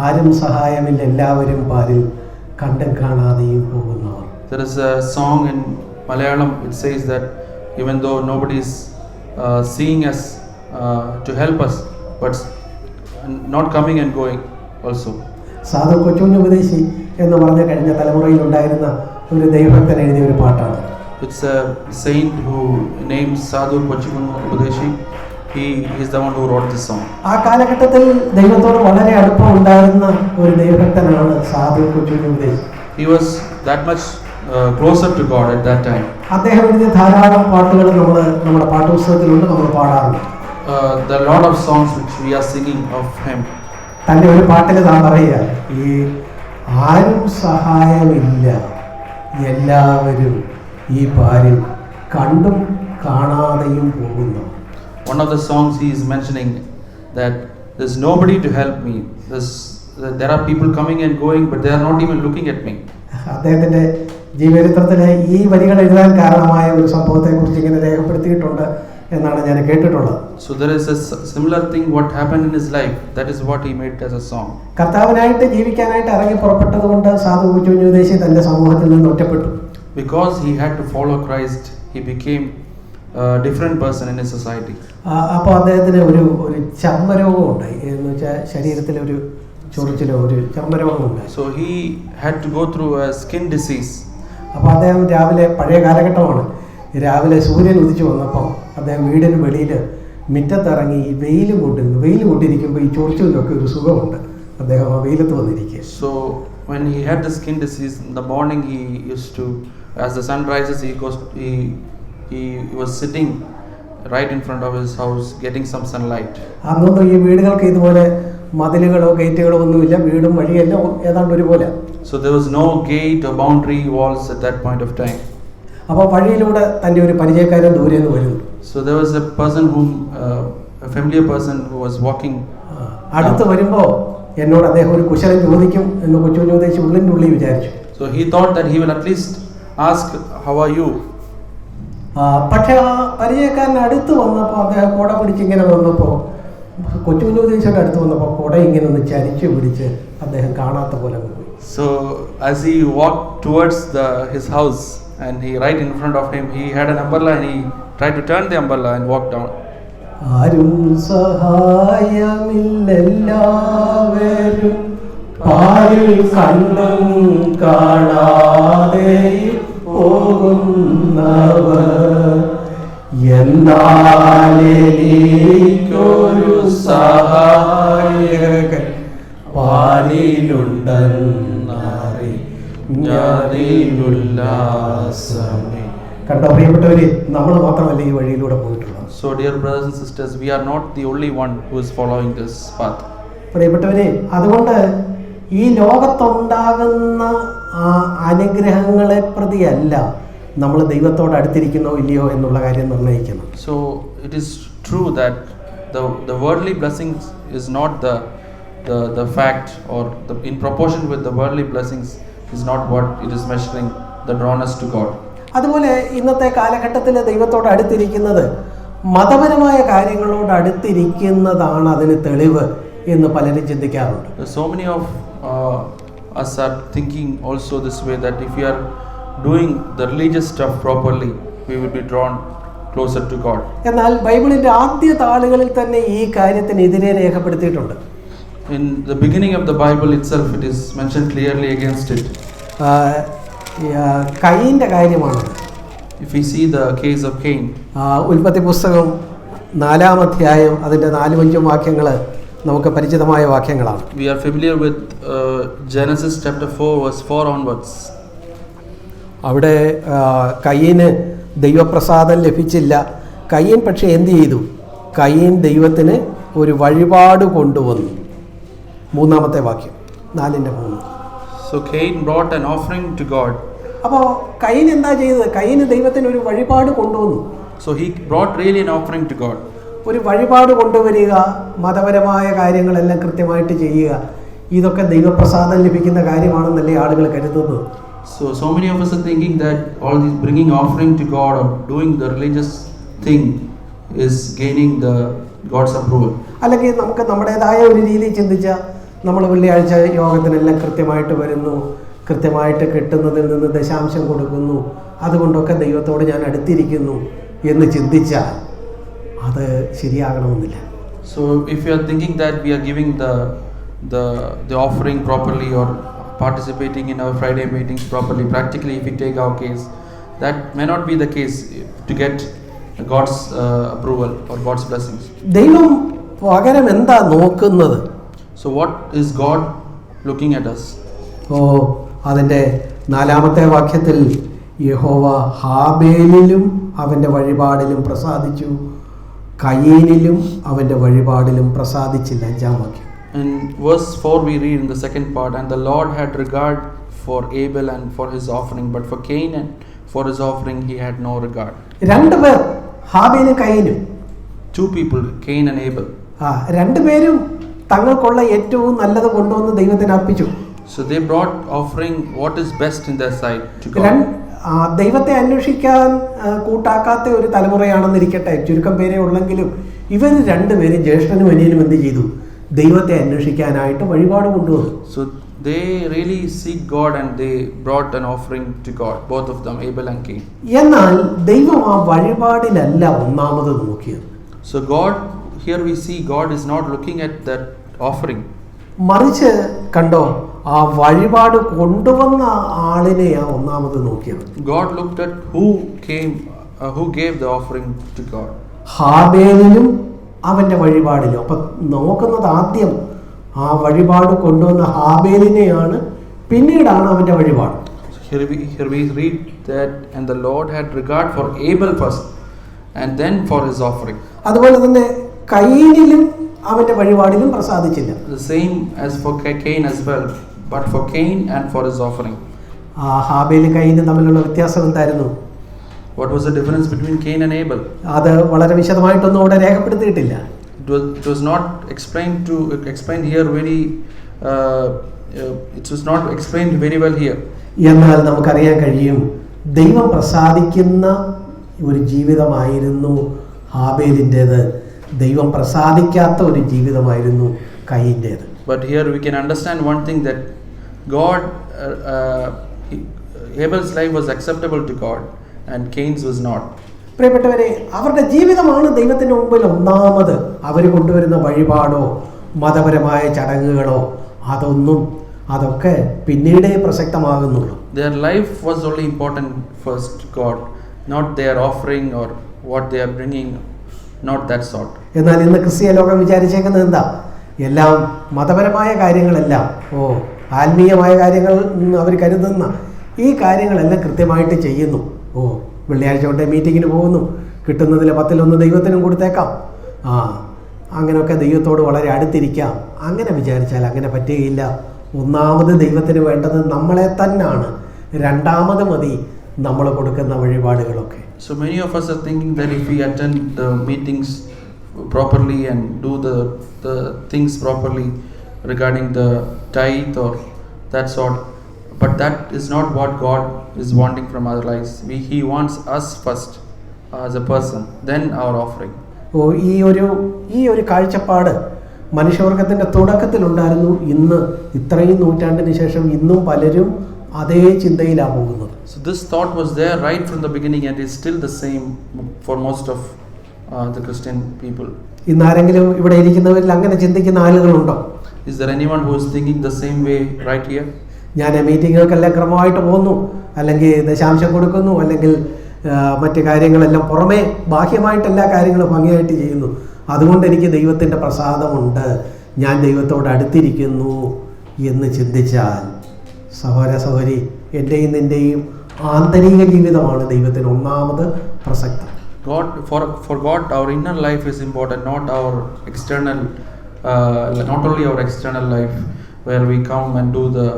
ആരും സഹായമില്ല, എല്ലാവരും പാരിൽ കണ്ടും കാണാതെയും പോകുന്നവർ. There is a song in Malayalam, it says that even though nobody is seeing us to help us, but not coming and going also. സാധു കൊച്ചുപദേശി എന്ന് പറഞ്ഞ കഴിഞ്ഞ തലമുറയിൽ ഉണ്ടായിരുന്ന ഒരു ദൈവഭക്തൻ എഴുതിയ ഒരു പാട്ടാണ്. It's a saint who named Sadhu Kochupadeshi. He is the one who wrote this song. ആ കാലഘട്ടത്തിൽ ദൈവത്തോട് വളരെ അടുപ്പം ഉണ്ടായിരുന്ന ഒരു ദൈവഭക്തനാണ് സാധു കൊച്ചുപദേശി. He was that much closer to God at that time. അദ്ദേഹം എഴുതിയ ധാരാളം പാട്ടുകൾ നമ്മുടെ പാഠപുസ്തകത്തിലുണ്ട്, നമ്മൾ പാടാറുണ്ട്. There are a lot of songs which we are singing of him. തൻ്റെ ഒരു പാട്ടിൽ താൻ പറയുക, ഈ ആരും സഹായമില്ല, എല്ലാവരും ഈ പാരിൽ കണ്ടും കാണാതെയും പോകുന്നു. One of the songs he is mentioning that there's nobody to help me. there are people coming and going, but they are not even looking at me. അദ്ദേഹത്തിൻ്റെ ജീവചരിത്രത്തിലെ ഈ വരികൾ എഴുതാൻ കാരണമായ ഒരു സംഭവത്തെക്കുറിച്ച് ഇങ്ങനെ രേഖപ്പെടുത്തിയിട്ടുണ്ട് എന്നാണ് ഞാൻ കേട്ടിട്ടുള്ളത്. So there is a similar thing what happened in his life. That is what he made as a song. കർത്താവിനായിട്ട് ജീവിക്കാനായിട്ട് ഇറങ്ങി പുറപ്പെട്ടതുകൊണ്ട് സാധു കൊച്ചുകുഞ്ഞുദേശി തൻ്റെ സമൂഹത്തിൽ നിന്ന് ഒറ്റപ്പെട്ടു. Because he had to follow Christ, he became a different person in his society. അപ്പോൾ അദ്ദേഹത്തിന് ഒരു ചർമ്മരോഗം ഉണ്ടായി. എന്ന് വെച്ചാൽ ശരീരത്തിലെ ഒരു ചൊറിച്ചിലോ ഒരു ചർമ്മരോഗം ഉണ്ടായി. So he had to go through a skin disease. അപ്പോൾ അദ്ദേഹം രാവിലെ, പഴയ കാലഘട്ടമാണ്, രാവിലെ സൂര്യൻ ഉദിച്ചു വന്നപ്പോൾ അദ്ദേഹം വീടിന് വെളിയിൽ മുറ്റത്തിറങ്ങി വെയിൽ കൊണ്ടിരിക്കുമ്പോൾ ഈ ചൊറിച്ചിലൊക്കെ ഒരു സുഖമുണ്ട്. അദ്ദേഹം ആ വെയിലത്ത് വന്നിരിക്കുക. So when he had the skin disease in the morning, he used to, as the sun rises, he was sitting right in front of his house getting some sunlight. അന്നൊന്നും ഈ വീടുകൾക്ക് ഇതുപോലെ മതിലുകളോ ഗേറ്റുകളോ ഒന്നുമില്ല. വീടും വഴിയെല്ലാം ഏതാണ്ട് ഒരുപോലെ. So there was no gate or boundary walls at that point of time. അപ്പോൾ വഴിയിലൂടെ തൻ്റെ ഒരു പരിചയക്കാരൻ ദൂരെ നിന്ന് വരുന്നു. So there was a person a familiar person who was walking. അടുത്ത് വരുമ്പോൾ എന്നോട് അദ്ദേഹം ഒരു കുശലം ചോദിക്കും എന്ന് കൊച്ചുകുഞ്ഞുദേശി ഉള്ളിൻ്റെ ഉള്ളിൽ വിചാരിച്ചു. So he thought that he will at least ask, how are you? പക്ഷേ ആ പരിചയക്കാരൻ അടുത്ത് വന്നപ്പോൾ, അദ്ദേഹം കുട പിടിച്ചിങ്ങനെ വന്നപ്പോൾ, കൊച്ചുകുഞ്ഞുദേശിയുടെ അടുത്ത് വന്നപ്പോൾ കുട ഇങ്ങനെ ഒന്ന് ചരിച്ചു പിടിച്ച് അദ്ദേഹം കാണാത്ത പോലെ പോയി. So as he walked towards his house, and he right in front of him, he had an umbrella and he tried to turn the umbrella and walk down. ആരും സഹായമില്ലെല്ലാവരും പാരിൽ കണ്ണും കാണാതെ പോകുന്നവർ, എന്നാലെനിക്കൊരു സഹായകൻ പാരിലുണ്ടെന്നറി ഞാനിലുല്ലാസമേ. കണ്ടോ പ്രിയപ്പെട്ടവരെ, നമ്മൾ മാത്രമല്ല ഈ വഴിയിലൂടെ പോയിട്ടുള്ളത്. So dear brothers and sisters, we are not the only one who is following this path. പ്രിയപ്പെട്ടവരെ, അതുകൊണ്ട് ഈ ലോകത്തുണ്ടാകുന്ന അനുഗ്രഹങ്ങളെ പ്രതിയല്ല നമ്മൾ ദൈവത്തോട് അടുത്തിരിക്കുന്നോ ഇല്ലയോ എന്നുള്ള കാര്യം നിർണ്ണയിക്കണം. So it is true that the worldly blessings is not the fact, or in proportion with the worldly blessings is not what it is measuring the drawness to God. അതുപോലെ ഇന്നത്തെ കാലഘട്ടത്തിൽ ദൈവത്തോട് അടുത്തിരിക്കുന്നത് മതപരമായ കാര്യങ്ങളോട് അടുത്തിരിക്കുന്നതാണ് അതിന് തെളിവ് എന്ന് പലരും ചിന്തിക്കാറുണ്ട്. So many of us are thinking also this way, that if we are doing the religious stuff properly, we will be drawn closer to God. എന്നാൽ ബൈബിളിന്റെ ആദ്യ താളുകളിൽ തന്നെ ഈ കാര്യത്തിനെതിരെ രേഖപ്പെടുത്തിയിട്ടുണ്ട്. In the beginning of the Bible itself, it is mentioned clearly against it. കയീന്റെ കാര്യമാണ്. If we see the case of Cain, ഉൽപ്പത്തി പുസ്തകം 4-ാം അധ്യായം അതിൻ്റെ 4-5 വാക്യങ്ങൾ നമുക്ക് പരിചിതമായ വാക്യങ്ങളാണ്. We are familiar with Genesis chapter 4 verse 4 onwards. അവിടെ കയീന് ദൈവപ്രസാദം ലഭിച്ചില്ല. കയീൻ പക്ഷേ എന്ത് ചെയ്തു? കയീൻ ദൈവത്തിന് ഒരു വഴിപാട് കൊണ്ടുവന്നു. 3-ാമത്തെ വാക്യം, 4:3. So Cain brought an offering to God. അപ്പോൾ കയീൻ എന്താ ചെയ്തത്? കയീന് ദൈവത്തിന് ഒരു വഴിപാട് കൊണ്ടുവന്നു. So he brought really an offering to God. ഒരു വഴിപാട് കൊണ്ടുവരിക, മതപരമായ കാര്യങ്ങളെല്ലാം കൃത്യമായിട്ട് ചെയ്യുക, ഇതൊക്കെ ദൈവപ്രസാദം ലഭിക്കുന്ന കാര്യമാണെന്നല്ലേ ആളുകൾ കരുതുന്നത്. So many of us are thinking that all these bringing offering to God or doing the religious thing is gaining the God's approval. അല്ലെങ്കിൽ നമുക്ക് നമ്മുടേതായ ഒരു രീതി ചിന്തിച്ചാൽ നമ്മൾ വെള്ളിയാഴ്ച യോഗത്തിനെല്ലാം കൃത്യമായിട്ട് വരുന്നു, കൃത്യമായിട്ട് കിട്ടുന്നതിൽ നിന്ന് ദശാംശം കൊടുക്കുന്നു, അതുകൊണ്ടൊക്കെ ദൈവത്തോട് ഞാൻ അടുത്തിരിക്കുന്നു എന്ന് ചിന്തിച്ചാൽ അത് ശരിയാകണമെന്നില്ല. So if you are thinking that we are giving the offering properly or participating in our Friday meetings properly, practically if we take our case, that may not be the case to get God's approval or God's blessings. ദൈവം പകരം എന്താ നോക്കുന്നത്? So what is God looking at us? അതിൻ്റെ 4-ാമത്തെ വാക്യത്തിൽ യഹോവ ഹാബേലിലും അവൻ്റെ വഴിപാടിലും പ്രസാദിച്ചു, കയീനിലും അവൻ്റെ വഴിപാടിലും പ്രസാദിച്ചില്ല. 5-ാം വാക്യം. In verse 4 we read in the second part, and the Lord had regard for Abel and for his offering, but for Cain and for his offering he had no regard. 2 പേർ, ഹാബേലും കയീനും. 2 people, Cain and Abel. 2 പേരും തങ്ങൾക്കുള്ള ഏറ്റവും നല്ലത് കൊണ്ടുവന്ന് ദൈവത്തിന് അർപ്പിച്ചു. So they brought offering what is best in their sight to God. ദൈവത്തെ അന്വേഷിക്കാൻ കൂട്ടാക്കാത്ത ഒരു തലമുറയാണെന്നിരിക്കട്ടെ, ചുരുക്കം പേരെ ഉള്ളെങ്കിലും ഇവർ രണ്ടുപേരും ജ്യേഷ്ഠനും അനിയനും എന്ത് ചെയ്തു? ദൈവത്തെ അന്വേഷിക്കാനായിട്ട് വഴിപാട് കൊണ്ടുവന്നു. So they really seek God and they brought an offering to God, both of them, Abel and Cain. എന്നാൽ ദൈവം ആ വഴിപാടിലല്ല ഒന്നാമത് നോക്കിയത്. So God, here we see God is not looking at that offering. മറിച്ച് കണ്ടോ, ആ വഴിപാട് കൊണ്ടുവന്ന ആളിനെയാ ഒന്നാമത് നോക്കിയത്. God looked at who gave the offering to God. ഹാബേലിലും അവന്റെ വഴിപാടിലും. അപ്പൊ നോക്കുന്നത് ആദ്യം ആ വഴിപാട് കൊണ്ടുവന്ന ഹാബേലിനെയാണ്, പിന്നീടാണ് അവന്റെ വഴിപാട്. Here we read that and the Lord had regard for Abel first and then for his offering. അതുപോലെ തന്നെ കയീനിലും അവന്റെ വഴിപാടിലും പ്രസാദിച്ചില്ല. The same as for Cain as well, but for Cain and for his offering. ഹാബേലും കയീനും തമ്മിലുള്ള വ്യത്യാസം എന്തായിരുന്നു? What was the difference between Cain and Abel? അത് വളരെ വിശദമായിട്ടൊന്നും ഇവിടെ രേഖപ്പെടുത്തിയിട്ടില്ല. It was not explained here very. It was not explained very well here. എന്നാൽ നമുക്കറിയാൻ കഴിയും, ദൈവം പ്രസാദിക്കുന്ന ഒരു ജീവിതമായിരുന്നു ഹാബേലിൻ്റേത്, ദൈവം പ്രസാദിക്കാത്ത ഒരു ജീവിതമായിരുന്നു കയീൻ്റേത്. But here we can understand one thing, that God, Abel's life was acceptable to God and Cain's was not. പ്രിയപ്പെട്ടവരെ, അവരുടെ ജീവിതമാണ് ദൈവത്തിന് മുമ്പിൽ ഒന്നാമത്. അവർ കൊണ്ടുവരുന്ന വഴിപാടോ മതപരമായ ചടങ്ങുകളോ അതൊക്കെ പിന്നീടേ പ്രസക്തമാകുന്നുള്ളൂ. Their life was only important first to God, not their offering or what they are bringing, not that sort. എന്നാൽ ഇന്ന് ക്രിസ്തീയ ലോകം വിചാരിച്ചേക്കുന്നത് എന്താ? എല്ലാം മതപരമായ കാര്യങ്ങളെല്ലാം, ആത്മീയമായ കാര്യങ്ങൾ അവർ കരുതുന്ന ഈ കാര്യങ്ങളെല്ലാം കൃത്യമായിട്ട് ചെയ്യുന്നു. വെള്ളിയാഴ്ച തൊട്ടേ മീറ്റിങ്ങിന് പോകുന്നു, കിട്ടുന്നതിൽ 10-1 ദൈവത്തിനും കൊടുത്തേക്കാം, അങ്ങനെയൊക്കെ ദൈവത്തോട് വളരെ അടുത്തിരിക്കാം. അങ്ങനെ വിചാരിച്ചാൽ അങ്ങനെ പറ്റുകയില്ല. ഒന്നാമത് ദൈവത്തിന് വേണ്ടത് നമ്മളെ തന്നെയാണ്. രണ്ടാമത് മതി നമ്മൾ കൊടുക്കുന്ന വഴിപാടുകളൊക്കെ. So many of us are thinking that if we attend the meetings properly and do the things properly regarding the tithe or that sort, but that is not what God is wanting from our lives. He wants us first as a person, then our offering. ഈ ഒരു കാഴ്ചപ്പാട് മനുഷ്യവർഗത്തിന്റെ തുടക്കത്തിലുണ്ടായിരുന്നു. ഇന്ന് ഇത്രയും നൂറ്റാണ്ടിന് ശേഷം ഇന്നും പലരും അതേ ചിന്തയിലാണ് പോകുന്നത്. So this thought was there right from the beginning and is still the same for most of the Christian people. ഇന്നാരെങ്കിലും ഇവിടെ ഇരിക്കുന്നവരിൽ അങ്ങനെ ചിന്തിക്കുന്ന ആളുകളുണ്ടോ? Is there anyone who is thinking the same way right here? ഞാൻ മീറ്റിങ്ങുകൾക്കെല്ലാം ക്രമമായിട്ട് പോകുന്നു, അല്ലെങ്കിൽ ദശാംശം കൊടുക്കുന്നു, അല്ലെങ്കിൽ മറ്റു കാര്യങ്ങളെല്ലാം പുറമേ ബാഹ്യമായിട്ട് എല്ലാ കാര്യങ്ങളും ഭംഗിയായിട്ട് ചെയ്യുന്നു, അതുകൊണ്ട് എനിക്ക് ദൈവത്തിൻ്റെ പ്രസാദമുണ്ട്, ഞാൻ ദൈവത്തോട് അടുത്തിരിക്കുന്നു എന്ന് ചിന്തിച്ചാൽ, സഹോദര സഹോദരി, എൻ്റെയും നിൻ്റെയും ആന്തരിക ജീവിതമാണ് ദൈവത്തിന് ഒന്നാമത് പ്രസക്തം. For God, our inner life is important, not our external, not only our external life where we come and do the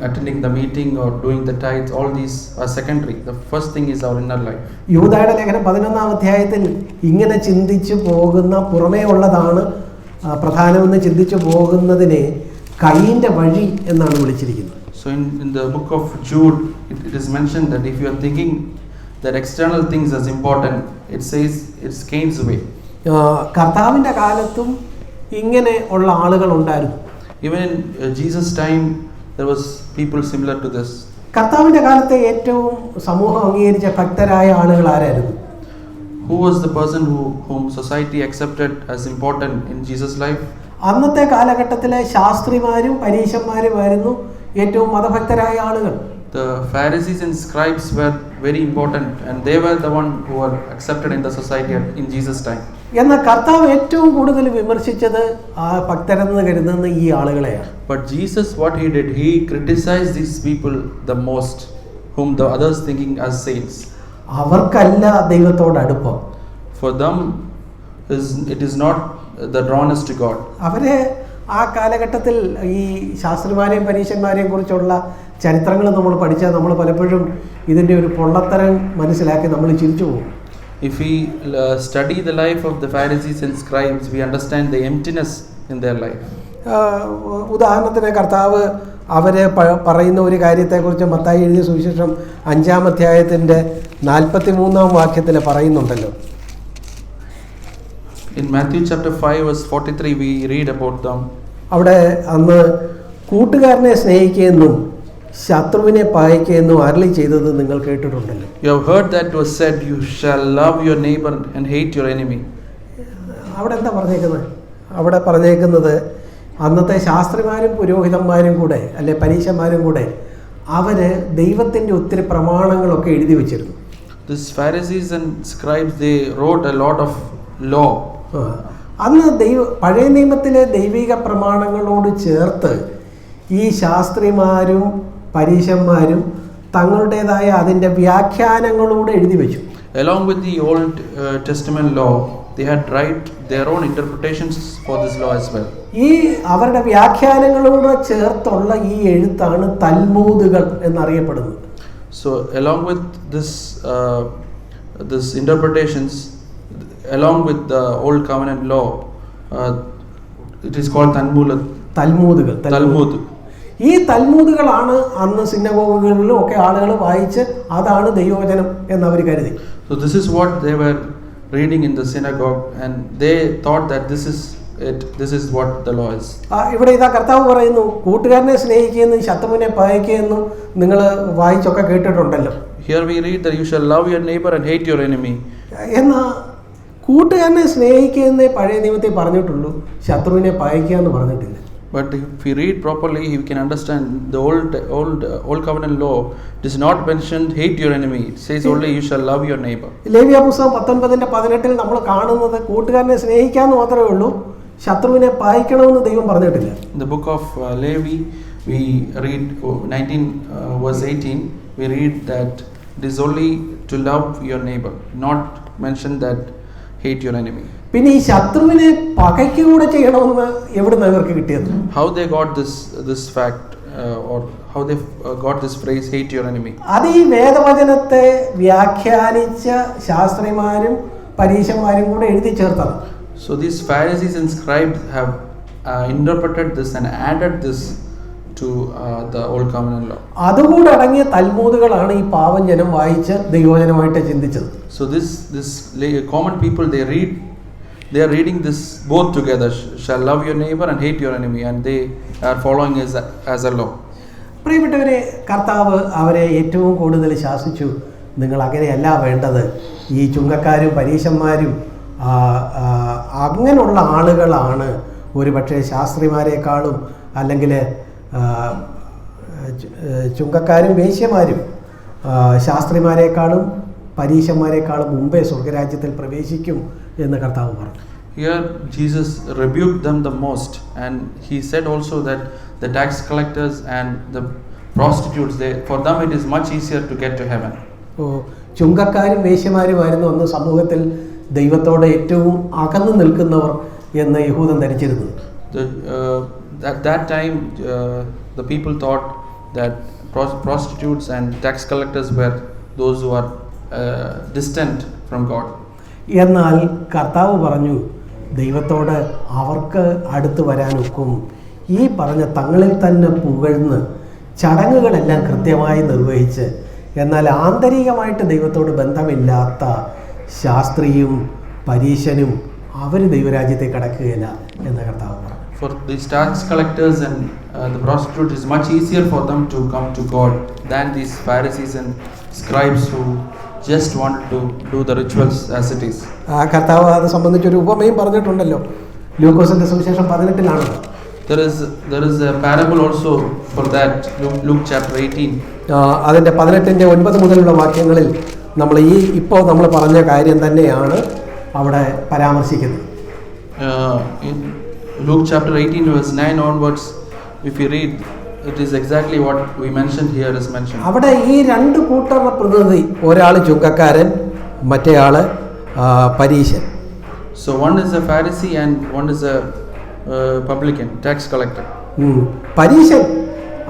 attending the meeting or doing the tithes. All these are secondary. The first thing is our inner life. യൂദായുടെ ലേഖനം 11-ാം അധ്യായത്തിൽ ഇങ്ങനെ ചിന്തിച്ചു പോകുന്ന പുറമേ ഉള്ളതാണ് പ്രധാനമെന്ന് ചിന്തിച്ചു പോകുന്നതിനെ കയീന്റെ വഴി എന്നാണ് വിളിച്ചിരിക്കുന്നത്. So in the book of Jude, it is mentioned that if you are thinking that external things as important, it says it's Cain's way. കർത്താവിന്റെ കാലത്തും ഇങ്ങനെ ഉള്ള ആളുകൾ ഉണ്ടായിരുന്നു. Even in Jesus' time there was people similar to this. കർത്താവിന്റെ കാലത്തെ ഏറ്റവും സമൂഹം അംഗീകരിച്ച ഭക്തരായ ആളുകൾ ആരായിരുന്നു? Who was the person whom society accepted as important in Jesus' life? അന്നത്തെ കാലഘട്ടത്തിലെ ശാസ്ത്രിമാരും പരീശന്മാരുമായിരുന്നു ഏറ്റവും മതഭക്തരായ ആളുകൾ. The Pharisees and scribes were very important and they were the one who were accepted in the society in Jesus' time. എന്നാൽ കർത്താവ് ഏറ്റവും കൂടുതൽ വിമർശിച്ചത് ആ ഭക്തരെന്ന് കരുതുന്ന ഈ ആളുകളെയാണ്. But Jesus, what he did, he criticized these people the most, whom the others thinking as saints. അവർക്കല്ല ദൈവത്തോട് അടുപ്പം. For them it is not the drawness to God. അവരെ ആ കാലഘട്ടത്തിൽ ഈ ശാസ്ത്രിമാരെയും പരീശന്മാരെയും കുറിച്ചുള്ള ചരിത്രങ്ങൾ നമ്മൾ പഠിച്ചാൽ നമ്മൾ പലപ്പോഴും ഇതിൻ്റെ ഒരു പൊള്ളത്തരം മനസ്സിലാക്കി നമ്മൾ ചിരിച്ചു പോകും. If we study the life of the Pharisees and scribes, we understand the emptiness in their life. ഉദാഹരണത്തിന് കർത്താവ് അവരെ പറയുന്ന ഒരു കാര്യത്തെക്കുറിച്ച് മത്തായി എഴുതിയ സുവിശേഷം 5-ാം അധ്യായത്തിൻ്റെ 43-ാം വാക്യത്തിൽ പറയുന്നുണ്ടല്ലോ. In Matthew chapter 5 verse 43 we read about them. അവിടെ അന്ന് കൂട്ടുകാരനെ സ്നേഹിക്കുകയെന്നും ശത്രുവിനെ പകയ്ക്കുകയെന്നും അരുളി ചെയ്തത് നിങ്ങൾ കേട്ടിട്ടുണ്ടല്ലോ. You have heard that was said, you shall love your neighbor and hate your enemy. അവിടെ എന്താ പറഞ്ഞേക്കുന്നത്? അവിടെ പറഞ്ഞേക്കുന്നത് അന്നത്തെ ശാസ്ത്രിമാരും പുരോഹിതന്മാരും കൂടെ അല്ലെ പരീശന്മാരും കൂടെ അവര് ദൈവത്തിൻ്റെ ഒത്തിരി പ്രമാണങ്ങളൊക്കെ എഴുതി വെച്ചിരുന്നു. These Pharisees and scribes, they wrote a lot of law. അന്ന് പഴയ നിയമത്തിലെ ദൈവിക പ്രമാണങ്ങളോട് ചേർത്ത് ഈ ശാസ്ത്രിമാരും പരീശന്മാരും തങ്ങളുടേതായ അതിൻ്റെ വ്യാഖ്യാനങ്ങളൂടെ എഴുതി വെച്ചു. Along with the Old Testament law, they had write their own interpretations for this law as well. ഈ അവരുടെ വ്യാഖ്യാനങ്ങളോട് ചേർത്തുള്ള ഈ എഴുത്താണ് തൽമൂദുകൾ എന്നറിയപ്പെടുന്നത്. So along with this interpretations, along with the Old Covenant law, it is called Talmud. ഈ തൽമൂദുകളാണ് അന്ന് സിനഗോഗുകളിലും ഒക്കെ ആളുകൾ വായിച്ച് അതാണ് ദൈവവചനം എന്നവർ കരുതി. So this is what they were reading in the synagogue and they thought that this is it, this is what the law is. ഇവിടെ ഇതാ കർത്താവ് പറയുന്നു, കൂട്ടുകാരനെ സ്നേഹിക്കുകയെന്നും ശത്രുവിനെ പകയ്ക്കുകയെന്നും നിങ്ങൾ വായിച്ചൊക്കെ കേട്ടിട്ടുണ്ടല്ലോ. Here we read that you shall love your neighbor and hate your enemy. എന്നാ കൂട്ടുകാരനെ സ്നേഹിക്കുന്നേ പഴയ നിയമത്തിൽ പറഞ്ഞിട്ടുള്ളൂ, ശത്രുവിനെ പകയ്ക്കുക എന്ന് പറഞ്ഞിട്ടില്ല. But if we read properly, we can understand the old covenant law does not mention hate your enemy. It says only you shall love your neighbor. ലേവ്യ പുസ്തകം 19:18 നമ്മൾ കാണുന്നത് കൂട്ടുകാരനെ സ്നേഹിക്കാന്ന് മാത്രമേ ഉള്ളൂ, ശത്രുവിനെ പകയ്ക്കണമെന്ന് ദൈവം പറഞ്ഞിട്ടില്ല. In the book of Levi, we read 19 verse 18. We read that it is only to love your neighbor, not mention that hate your enemy. പിന്നെ ഈ ശത്രുവിനെ പകയ്ക്കൂടെ ചെയ്യണമെന്ന് എവിടുന്ന് ഇവർക്ക് കിട്ടിയത്? How they got this fact or how they got this phrase hate your enemy? അത് ഈ വേദവചനത്തെ വ്യാഖ്യാനിച്ച ശാസ്ത്രിമാരും പരീശന്മാരും കൂടെ എഴുതി ചേർത്തത്. So these Pharisees and scribes have interpreted this and added this to the old covenant law. അതുകൂടെ അടങ്ങിയ തൽമൂദുകളാണ് ഈ പാവം ജനം വായിച്ച് ദൈവവചനമായിട്ട് ചിന്തിച്ചത്. So this common people, they are reading this both together, shall love your neighbor and hate your enemy, and they are following as a law. പ്രിയപ്പെട്ടവരെ, കർത്താവ് അവരെ ഏറ്റവും കൂടുതൽ ശാസിച്ചു, നിങ്ങൾ അങ്ങനെയല്ല വേണ്ടത്. ഈ ചുങ്കക്കാരും പരീശന്മാരും അങ്ങനെയുള്ള ആളുകളാണ് ഒരുപക്ഷെ ശാസ്ത്രിമാരെക്കാളും അല്ലെങ്കിൽ ചുങ്കക്കാരും വേശ്യമാരും ശാസ്ത്രിമാരെക്കാളും പരീശന്മാരെക്കാളും മുമ്പേ സ്വർഗരാജ്യത്തിൽ പ്രവേശിക്കും എന്ന് കർത്താവ് പറഞ്ഞു. Here Jesus rebuked them the most, and he said also that the tax collectors and the prostitutes, for them it is much easier to get to heaven. ചുങ്കക്കാരും വേശ്യമാരുമായിരുന്നു അന്ന് സമൂഹത്തിൽ ദൈവത്തോട് ഏറ്റവും അകന്നു നിൽക്കുന്നവർ എന്ന് യഹൂദൻ ധരിച്ചിരുന്നു. At that time the people thought that prostitutes and tax collectors were those who are distant from God. എന്നാൽ കർത്താവ് പറഞ്ഞു, ദൈവത്തോട് അവർക്ക് അടുത്ത് വരാനൊക്കും. ഈ പറഞ്ഞ തങ്ങളിൽ തന്നെ പുകഴ്ന്ന് ചടങ്ങുകളെല്ലാം കൃത്യമായി നിർവഹിച്ച് എന്നാൽ ആന്തരികമായിട്ട് ദൈവത്തോട് ബന്ധമില്ലാത്ത ശാസ്ത്രിയും പരീശനും അവർ ദൈവരാജ്യത്തെ കടക്കുകയില്ല എന്ന് കർത്താവ് പറഞ്ഞു. For these tax collectors and the prostitutes, it is much easier for them to come to God than these Pharisees and scribes who just wanted to do the rituals as it is. കർത്താവ് അത് സംബന്ധിച്ചൊരു ഉപമയും പറഞ്ഞിട്ടുണ്ടല്ലോ, ലൂക്കോസിന്റെ സുവിശേഷം 18 There is a parable also for that, Luke chapter 18. അതിന്റെ 18 9 മുതലുള്ള വാക്യങ്ങളിൽ നമ്മൾ ഇപ്പോൾ നമ്മൾ പറഞ്ഞ കാര്യം തന്നെയാണ് അവിടെ പരാമർശിക്കുന്നത്. In Luke chapter 18 verse 9 onwards, if you read, it is exactly what we mentioned here is mentioned. അവിടെ ഈ രണ്ട് കൂട്ടരുടെ പ്രതിനിധി, ഒരാൾ ചുങ്കക്കാരൻ, മറ്റേയാള് പരീശൻ. So one is a Pharisee and one is a publican, tax collector. പരീശൻ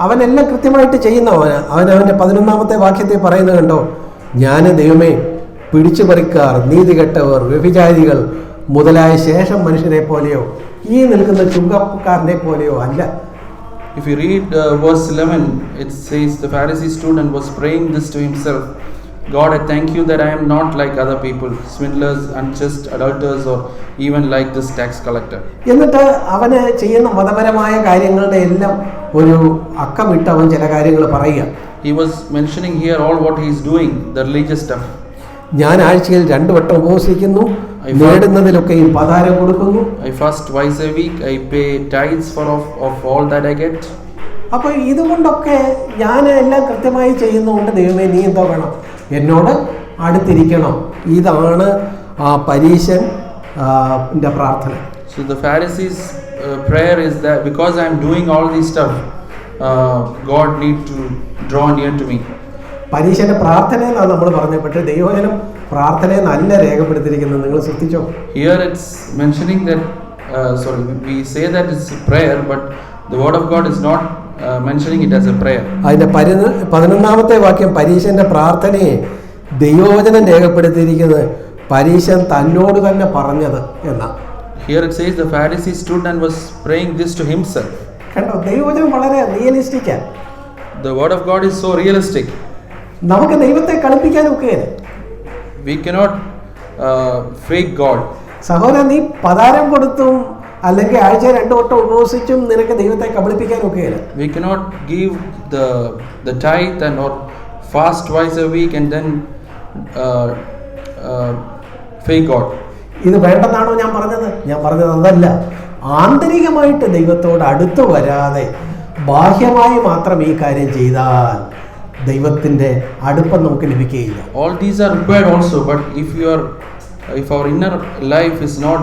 അവനെല്ലാം കൃത്യമായിട്ട് ചെയ്യുന്നവന്. അവന്റെ 11ാമത്തെ വാക്യത്തെ പറയുന്നത് കണ്ടോ, ഞാൻ ദൈവമേ പിടിച്ചു പറിക്കാർ, നീതികെട്ടവർ, വ്യഭിചാരികൾ, മുതലായ ശേഷം മനുഷ്യരെ പോലെയോ ഈ നിൽക്കുന്ന ചുങ്കക്കാരനെ പോലെയോ അല്ല. If you read verse 11, it says the Pharisee stood and was praying this to himself: God, I thank you that I am not like other people, swindlers, unjust, adulterers, or even like this tax collector. എന്നിട്ട് അവന് ചെയ്യുന്ന മതപരമായ കാര്യങ്ങളുടെ എല്ലാം ഒരു അക്കമിട്ട് അവൻ ചില കാര്യങ്ങൾ പറയുക. He was mentioning here all what he is doing, the religious stuff. ഞാൻ ആഴ്ചയിൽ 2 വട്ടം ഉപവസിക്കുന്നു, നേടുന്നതിലൊക്കെയും പതാരം കൊടുക്കുന്നു. I fast twice a week, I pay tithes of all that I get. അപ്പോൾ ഇതുകൊണ്ടൊക്കെ ഞാൻ എല്ലാം കൃത്യമായി ചെയ്യുന്നതുകൊണ്ട് ദൈവമേ നീ എന്തോ വേണം, എന്നോട് അടുത്തിരിക്കണം. ഇതാണ് ആ പരീശന്റെ പ്രാർത്ഥന. So the Pharisees' prayer is that because I am doing all these stuff, God need to draw near to me. പരീശന്റെ പ്രാർത്ഥന എന്നാണ് നമ്മൾ പറഞ്ഞത്. പക്ഷേ ദൈവവചനം പ്രാർത്ഥനയെ നല്ല രേഖപ്പെടുത്തിയിരിക്കുന്നത് നിങ്ങൾ ശ്രദ്ധിച്ചോ? Here it's mentioning that we say that it's a prayer, but the word of God is not mentioning it as a prayer. അതിന്റെ 11ാമത്തെ വാക്യം പരീശന്റെ പ്രാർത്ഥനയെ ദൈവവചനം രേഖപ്പെടുത്തിയിരിക്കുന്നത് പരീശൻ തന്നോട് തന്നെ പറഞ്ഞത് എന്നാണ്. Here it says the Pharisee stood and was praying this to himself. കണ്ടോ, ദൈവവചനം വളരെ റിയലിസ്റ്റിക്കാണ്. The word of God is so realistic. നമുക്ക് ദൈവത്തെ കളിപ്പിക്കാൻ ഒക്കുകയില്ല. We cannot fake God. സഹോദരൻ, നീ പതാരം കൊടുത്തും അല്ലെങ്കിൽ ആഴ്ച 2 വട്ടം ഉപവസിച്ചും നിനക്ക് ദൈവത്തെ കബളിപ്പിക്കാൻ ഒക്കുകയില്ല. We cannot give the tithe and or fast twice a week and then fake God. ഇത് വേണ്ടെന്നാണോ ഞാൻ പറഞ്ഞത്? ഞാൻ പറഞ്ഞത് അതല്ല. ആന്തരികമായിട്ട് ദൈവത്തോട് അടുത്ത് വരാതെ ബാഹ്യമായി മാത്രം ഈ കാര്യം ചെയ്താൽ ദൈവത്തിന്റെ അടുപ്പം നമുക്ക് ലഭിക്കുകയില്ല. All these are required also, but if our inner life is not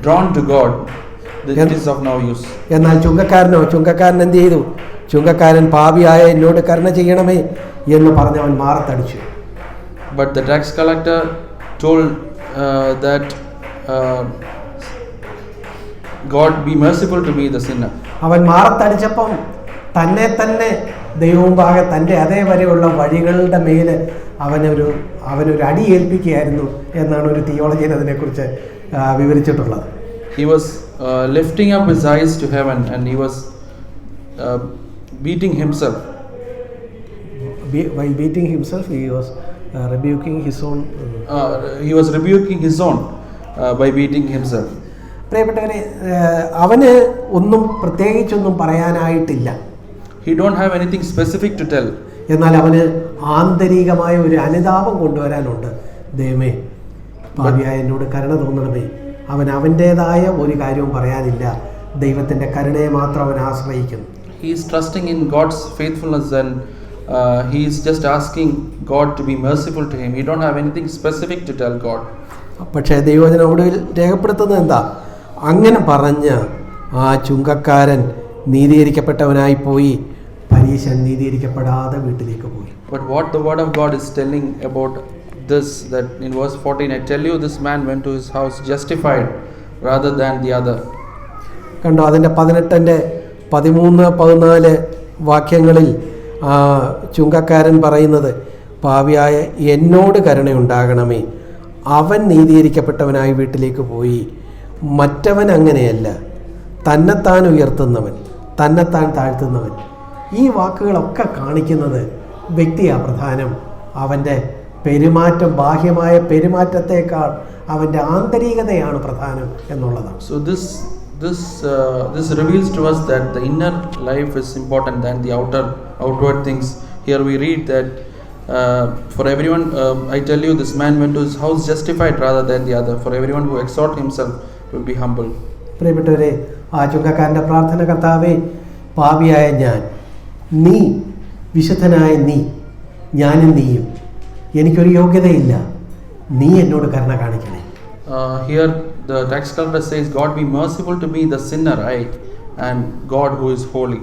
drawn to God, then it is of no use. എന്നാൽ ചുങ്കക്കാരൻ എന്ത് ചെയ്തു? ചുങ്കക്കാരൻ പാപിയായ എന്നോട് കരുണ ചെയ്യണമേ എന്ന് പറഞ്ഞവൻ മാറത്തടിച്ചു. But the tax collector told that God be merciful to me the sinner. അവൻ മാറത്തടിച്ചപ്പം തന്നെ ദൈവമുമ്പാകെ തൻ്റെ അതേവരെയുള്ള വഴികളുടെ മേലെ അവനൊരു അടി ഏൽപ്പിക്കുകയായിരുന്നു എന്നാണ് ഒരു തിയോളജിയിൽ അതിനെക്കുറിച്ച് വിവരിച്ചിട്ടുള്ളത്. He was lifting up his eyes to heaven and he was beating himself. While beating himself, he was rebuking his own. He was rebuking his own by beating himself. പ്രിയപ്പെട്ടവരെ, അവന് ഒന്നും പ്രത്യേകിച്ചൊന്നും പറയാനായിട്ടില്ല. He don't have anything specific to tell. എന്നാൽ അവന് ആന്തരികമായ ഒരു അനുതാപം കൊണ്ടുവരാനുണ്ട്. ദൈവമേ, പാപിയായ എന്നോട് കരുണ തോന്നണമേ. അവൻ്റേതായ ഒരു കാര്യവും പറയാനില്ല. ദൈവത്തിൻ്റെ കരുണയെ മാത്രം അവൻ ആശ്രയിക്കുന്നു. He is trusting in God's faithfulness and he is just asking God to be merciful to him. He don't have anything specific to tell God. പക്ഷേ ദൈവവചനം അവിടെ രേഖപ്പെടുത്തുന്നത് എന്താ? അങ്ങനെ പറഞ്ഞ ആ ചുങ്കക്കാരൻ നീതീകരിക്കപ്പെട്ടവനായി പോയി, പരീശൻ നീതീകരിക്കപ്പെടാതെ വീട്ടിലേക്ക് പോയി. But what the word of God is telling about this, that in verse 14, I tell you this man went to his house justified rather than the other. കണ്ടോ, അതിൻ്റെ 18, 13, 14 വാക്യങ്ങളിൽ ചുങ്കക്കാരൻ പറയുന്നത്, പാപിയായ എന്നോട് കരുണയുണ്ടാകണമേ, അവൻ നീതീകരിക്കപ്പെട്ടവനായി വീട്ടിലേക്ക് പോയി, മറ്റവൻ അങ്ങനെയല്ല, തന്നെത്താൻ ഉയർത്തുന്നവൻ, തന്നെത്താൻ താഴ്ത്തുന്നവൻ. ഈ വാക്കുകളൊക്കെ കാണിക്കുന്നത് വ്യക്തിയാണ് പ്രധാനം. അവൻ്റെ പെരുമാറ്റം, ബാഹ്യമായ പെരുമാറ്റത്തേക്കാൾ അവൻ്റെ ആന്തരികതയാണ് പ്രധാനം എന്നുള്ളതാണ്. So this reveals to us that the inner life is important than the outward things. Here we read that for everyone, I tell you this man went to his house justified rather than the other. For everyone who exalts himself will be humble. പ്രിയപ്പെട്ടവരെ, ആ ചുങ്കക്കാരൻ്റെ പ്രാർത്ഥന, കർത്താവേ, പാപിയായ ഞാൻ, നീ വിശുദ്ധനായ നീ, ഞാനും നീയും, എനിക്കൊരു യോഗ്യതയില്ല, നീ എന്നോട് കരുണ കാണിക്കണേ. Here the tax collector says, God be merciful to me the sinner, and God who is holy.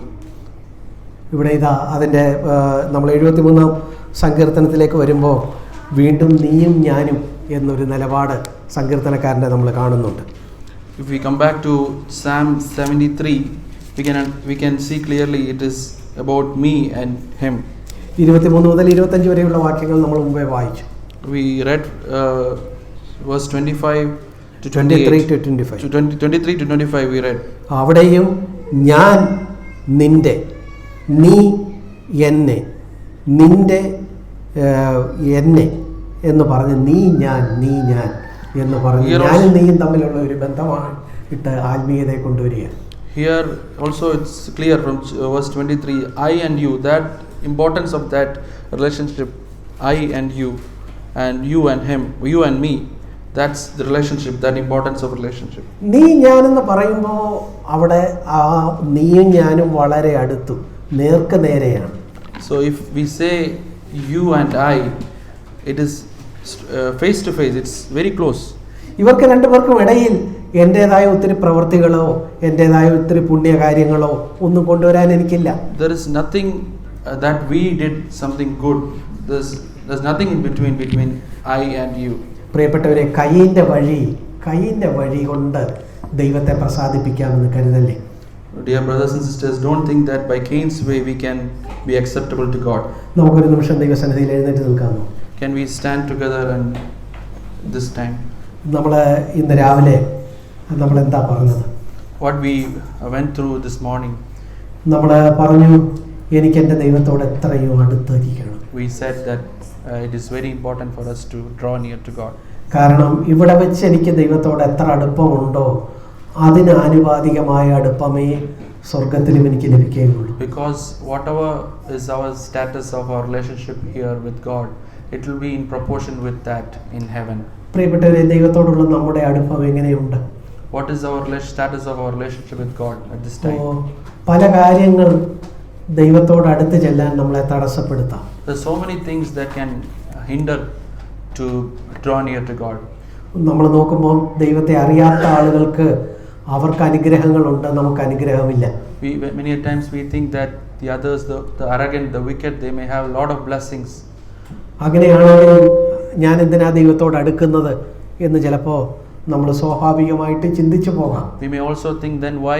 ഇവിടെ ഇതാ അതിൻ്റെ നമ്മൾ 73-ാം സങ്കീർത്തനത്തിലേക്ക് വരുമ്പോൾ വീണ്ടും നീയും ഞാനും എന്നൊരു നിലപാട് സങ്കീർത്തനക്കാരൻ്റെ നമ്മൾ കാണുന്നുണ്ട്. If we come back to Psalm 73, we can see clearly it is about me and him. 23 മുതൽ 25 വരെയുള്ള വാക്യങ്ങൾ നമ്മൾ മുമ്പേ വായിച്ചു. We read verse 25 to 23 to 28 25. to 23 to 25 we read. അവിടെയും ഞാൻ നിന്റെ, നീ എന്നെ, നിന്റെ എന്നെ എന്ന് പറഞ്ഞ് നീ ഞാൻ എന്ന് പറഞ്ഞ് ഞാനും നീയും തമ്മിലുള്ള ഒരു ബന്ധമാണ് ഇട്ട് ആത്മീയതയെ കൊണ്ടുവരിക. Here also it's clear from verse 23, I and you, that importance of that relationship, I and you and him, you and me, that's the relationship, that importance of relationship. നീ ഞാനെന്ന് പറയുമ്പോൾ അവിടെ ആ നീയും ഞാനും വളരെ അടുത്തു, നേർക്ക് നേരെയാണ്. So if we say you and I, it is face to face, it's very close. ഇവർക്ക് രണ്ടുപേർക്കും ഇടയിൽ എൻ്റേതായ ഒത്തിരി പ്രവൃത്തികളോ എൻ്റേതായ ഒത്തിരി പുണ്യകാര്യങ്ങളോ ഒന്നും കൊണ്ടുവരാൻ എനിക്കില്ല. There is nothing that we did something good. There's nothing in between I and you. പ്രിയപ്പെട്ടവരെ, കയ്യിൻ്റെ വഴി കൊണ്ട് ദൈവത്തെ പ്രസാദിപ്പിക്കാമെന്ന് കരുതല്ലേ. Dear brothers and sisters, don't think that by Cain's way we can be acceptable to God. നമുക്കൊരു നിമിഷം ദൈവസന്നിധിയിൽ എഴുന്നേറ്റ് നിൽക്കാമോ? Can we stand together and this time? നമ്മൾ ഇന്ന് രാവിലെ നമ്മൾ എന്താ പറഞ്ഞത്? What we went through this morning. നമ്മൾ പറഞ്ഞു എനിക്ക് എൻ്റെ ദൈവത്തോട് എത്രയോ അടുത്തിരിക്കണം. We said that it is very important for us to draw near to God. കാരണം ഇവിടെ വെച്ച് എനിക്ക് ദൈവത്തോട് എത്ര അടുപ്പമുണ്ടോ അതിന് ആനുപാതികമായ അടുപ്പമേ സ്വർഗത്തിലും എനിക്ക് ലഭിക്കുകയുള്ളൂ. Because whatever is our status of our relationship here with God, it will be in proportion with that in heaven. പ്രിയപ്പെട്ടവരെ, ദൈവത്തോടുള്ള നമ്മുടെ അടുപ്പം എങ്ങനെയുണ്ട്? What is our status of our relationship with God at this time? പല കാര്യങ്ങൾ ദൈവത്തോട് അടുത്ത് ചെല്ലാൻ നമ്മളെ തടസ്സപ്പെടുത്താം. There are so many things that can hinder to draw near to God. നമ്മൾ നോക്കുമ്പോൾ ദൈവത്തെ അറിയാത്ത ആളുകൾക്ക് അവർക്ക് അനുഗ്രഹങ്ങളുണ്ട്, നമുക്ക് അനുഗ്രഹമില്ല. Many times we think that the others, the arrogant, the wicked, they may have a lot of blessings. അങ്ങനെയാണെങ്കിൽ ഞാൻ എന്തിനാ ദൈവത്തോട് അടുക്കുന്നത് എന്ന് ചിലപ്പോൾ നമ്മൾ സ്വാഭാവികമായിട്ട് ചിന്തിച്ചു പോകാം. We may also think then why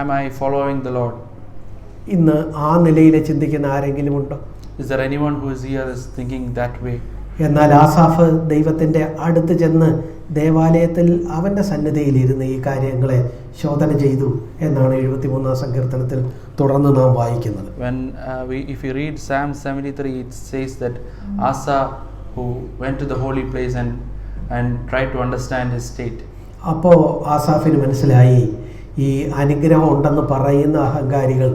am I following the Lord? ഇന്ന് ആ നിലയിൽ ചിന്തിക്കുന്ന ആരെങ്കിലും ഉണ്ടോ? Is there anyone who is here is thinking that way? എന്നാൽ ആസാഫ് ദൈവത്തിൻ്റെ അടുത്ത് ചെന്ന് ദേവാലയത്തിൽ അവൻ്റെ സന്നിധിയിലിരുന്ന് ഈ കാര്യങ്ങളെ ശോധന ചെയ്തു എന്നാണ് 73-ാം സങ്കീർത്തനത്തിൽ തുടർന്ന് നാം വായിക്കുന്നത്. When if you read Psalm 73, it says that Asa who went to the holy place and tried to understand his state. അപ്പോൾ ആസാഫിന് മനസ്സിലായി ഈ അനുഗ്രഹം ഉണ്ടെന്ന് പറയുന്ന അഹങ്കാരികൾ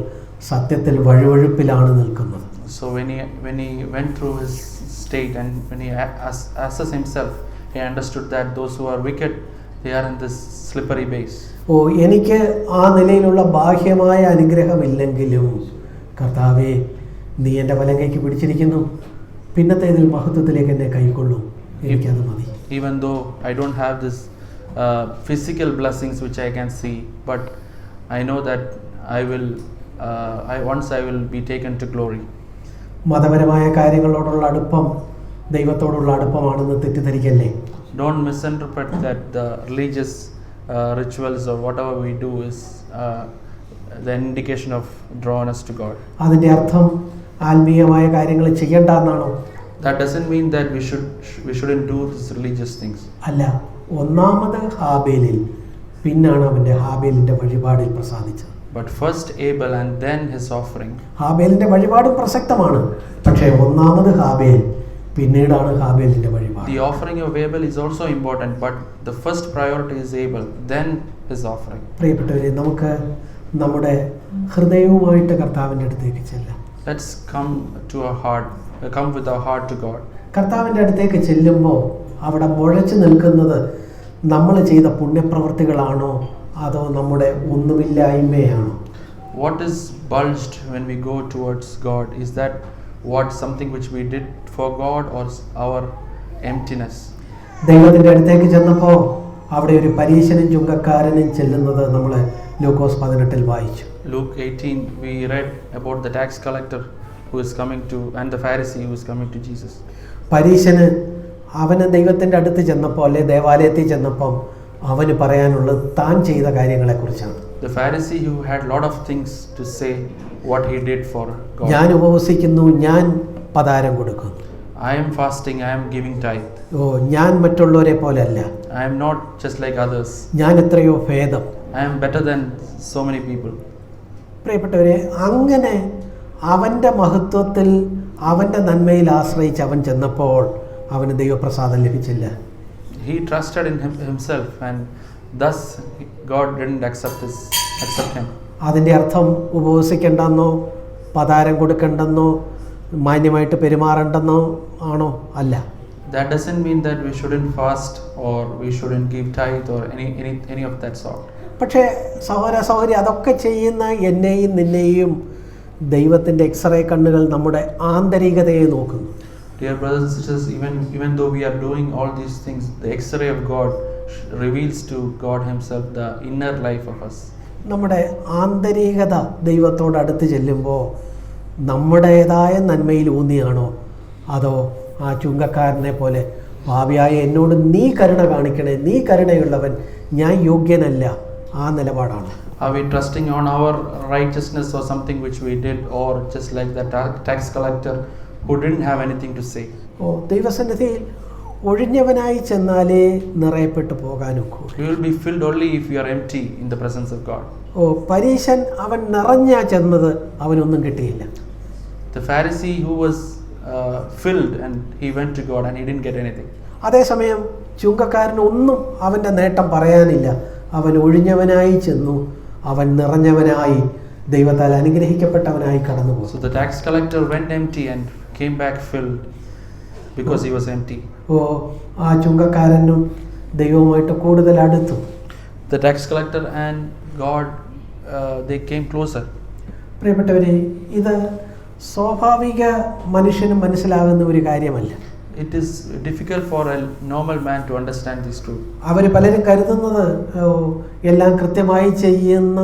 സത്യത്തിൽ വഴുവഴുപ്പിലാണ് നിൽക്കുന്നത്. So when he went through his state and when he assessed himself, he understood that those who are wicked, they are in this slippery base. എനിക്ക് ആ നിലയിലുള്ള ബാഹ്യമായ അനുഗ്രഹമില്ലെങ്കിലും കർത്താവേ, നീ എൻ്റെ വലങ്കയ്ക്ക് പിടിച്ചിരിക്കുന്നു, പിന്നത്തേതിൽ മഹത്വത്തിലേക്ക് എന്നെ കൈക്കൊള്ളൂ, എനിക്കത് മതി. Even though I don't have this physical blessings which I can see, but I know that once I will be taken to glory. മതപരമായ കാര്യങ്ങളോടുള്ള അടുപ്പം ദൈവത്തോടുള്ള അടുപ്പമാണെന്ന് തെറ്റിദ്ധരിക്കല്ലേ. Don't misinterpret that the religious rituals or whatever we do is the indication of drawness to God. അതിൻ്റെ അർത്ഥം ആത്മീയമായ കാര്യങ്ങൾ ചെയ്യണ്ട എന്നാണോ? That doesn't mean that we shouldn't do these religious things. അല്ല, ഒന്നാമത് ഹാബേലിൽ, പിന്നാണ് അവൻ്റെ ഹാബേലിൻ്റെ വഴിപാടിൽ പ്രസാദിച്ചത്. But first Abel and then his offering. ഹാബേലിൻ്റെ വഴിപാടും പ്രസക്തമാണ്, പക്ഷേ ഒന്നാമത് ഹാബേൽ, പിന്നീടാണ് ഹാബേലിൻ്റെ വഴിപാട്. The offering of Abel is also important, but the first priority is Abel, then his offering. പ്രിയപ്പെട്ടവരെ, നമുക്ക് നമ്മുടെ ഹൃദയവുമായിട്ട് കർത്താവിൻ്റെ അടുത്തേക്ക് ചെല്ലാം. Let's come with our heart to God. കർത്താവിൻ്റെ അടുത്തേക്ക് ചെല്ലുമ്പോൾ അവിടെ മുഴച്ചു നിൽക്കുന്നത് നമ്മൾ ചെയ്ത പുണ്യപ്രവൃത്തികളാണോ അതോ നമ്മുടെ ഒന്നുമില്ലായ്മയാണോ? What is bulged when we go towards God? Is that something which we did for God or our emptiness? ദൈവത്തിൻ്റെ അടുത്തേക്ക് ചെന്നപ്പോൾ അവിടെ ഒരു പരീശനും ചുങ്കക്കാരനും ചെല്ലുന്നത് നമ്മൾ ലൂക്കോസ് 18 വായിച്ചു. Luke 18 we read about the tax collector who is coming to and the Pharisee who is coming to Jesus. പരീശന് അവന് ദൈവത്തിൻ്റെ അടുത്ത് ചെന്നപ്പോൾ അല്ലെ ദേവാലയത്തിൽ ചെന്നപ്പോൾ അവന് പറയാനുള്ളത് താൻ ചെയ്ത കാര്യങ്ങളെക്കുറിച്ചാണ്. The Pharisee who had lot of things to say what he did for God. ഞാൻ ഉപവസിക്കുന്നു, ഞാൻ പതാരം കൊടുക്കുന്നു. I am fasting, I am giving tithe. ഓ, ഞാൻ മറ്റുള്ളവരെ പോലെയല്ല, I am not just like others. ഞാൻ എത്രയോ ഭേദം. I am better than so many people. പ്രിയപ്പെട്ടവരെ, അങ്ങനെ അവൻ്റെ മഹത്വത്തിൽ അവൻ്റെ നന്മയിൽ ആശ്രയിച്ച് അവൻ ചെന്നപ്പോൾ അവന് ദൈവപ്രസാദം ലഭിച്ചില്ല. He trusted in himself, and thus God didn't accept him. അതിൻ്റെ അർത്ഥം ഉപവസിക്കേണ്ടെന്നോ പതാരം കൊടുക്കേണ്ടെന്നോ മാന്യമായിട്ട് പെരുമാറേണ്ടെന്നോ ആണോ? അല്ല. That doesn't mean that we shouldn't fast or we shouldn't give tithe or any of that sort. പക്ഷേ സഹോദരി, അതൊക്കെ ചെയ്യുന്ന എന്നെയും നിന്നെയും ദൈവത്തിൻ്റെ എക്സ്റേ കണ്ണുകൾ നമ്മുടെ ആന്തരികതയെ നോക്കുന്നു. Dear brothers and sisters, even though we are doing all these things, the X-ray of God reveals to God Himself the inner life of us. നമ്മുടെ ആന്തരികത ദൈവത്തോട് അടുത്ത് ചെല്ലുമ്പോൾ നമ്മുടേതായ നന്മയിൽ ഊന്നിയാണോ, അതോ ആ ചുങ്കക്കാരനെ പോലെ ഭാവിയായ എന്നോട് നീ കരുണ കാണിക്കണേ, നീ കരുണയുള്ളവൻ, ഞാൻ യോഗ്യനല്ല, ആ നിലപാടാണ്? Are we trusting on our righteousness or something which we did, or just like the tax collector who didn't have anything to say? ഓ, ദൈവസന്നിധിയിൽ ഒഴിഞ്ഞവനായി ചെന്നാലേ നിറയപ്പെട്ടു പോകാനൊക്കൂ. You will be filled only if you are empty in the presence of God. ഓ, പരീശൻ അവൻ നിറഞ്ഞാ ചെന്നത്, അവനൊന്നും കിട്ടിയില്ല. The Pharisee who was filled and he went to God and he didn't get anything. അതേസമയം ചുങ്കക്കാരന് ഒന്നും അവൻ്റെ നേട്ടം പറയാനില്ല. അവൻ ഒഴിഞ്ഞവനായി ചെന്നു, അവൻ നിറഞ്ഞവനായി ദൈവത്താൽ അനുഗ്രഹിക്കപ്പെട്ടവനായി കടന്നുപോയി. So the tax collector went empty and came back filled because he was empty. ഓ, ആ ചുങ്കക്കാരനും ദൈവവുമായിട്ട് കൂടുതൽ അടുത്തു. The tax collector and God, they came closer. പ്രിയപ്പെട്ടവരെ, ഇത് സ്വാഭാവിക മനുഷ്യന് മനസ്സിലാകുന്ന ഒരു കാര്യമല്ല. It is difficult for a normal man to understand this truth. അവർ പലരും കരുതുന്നത് എല്ലാം കൃത്യമായി ചെയ്യുന്ന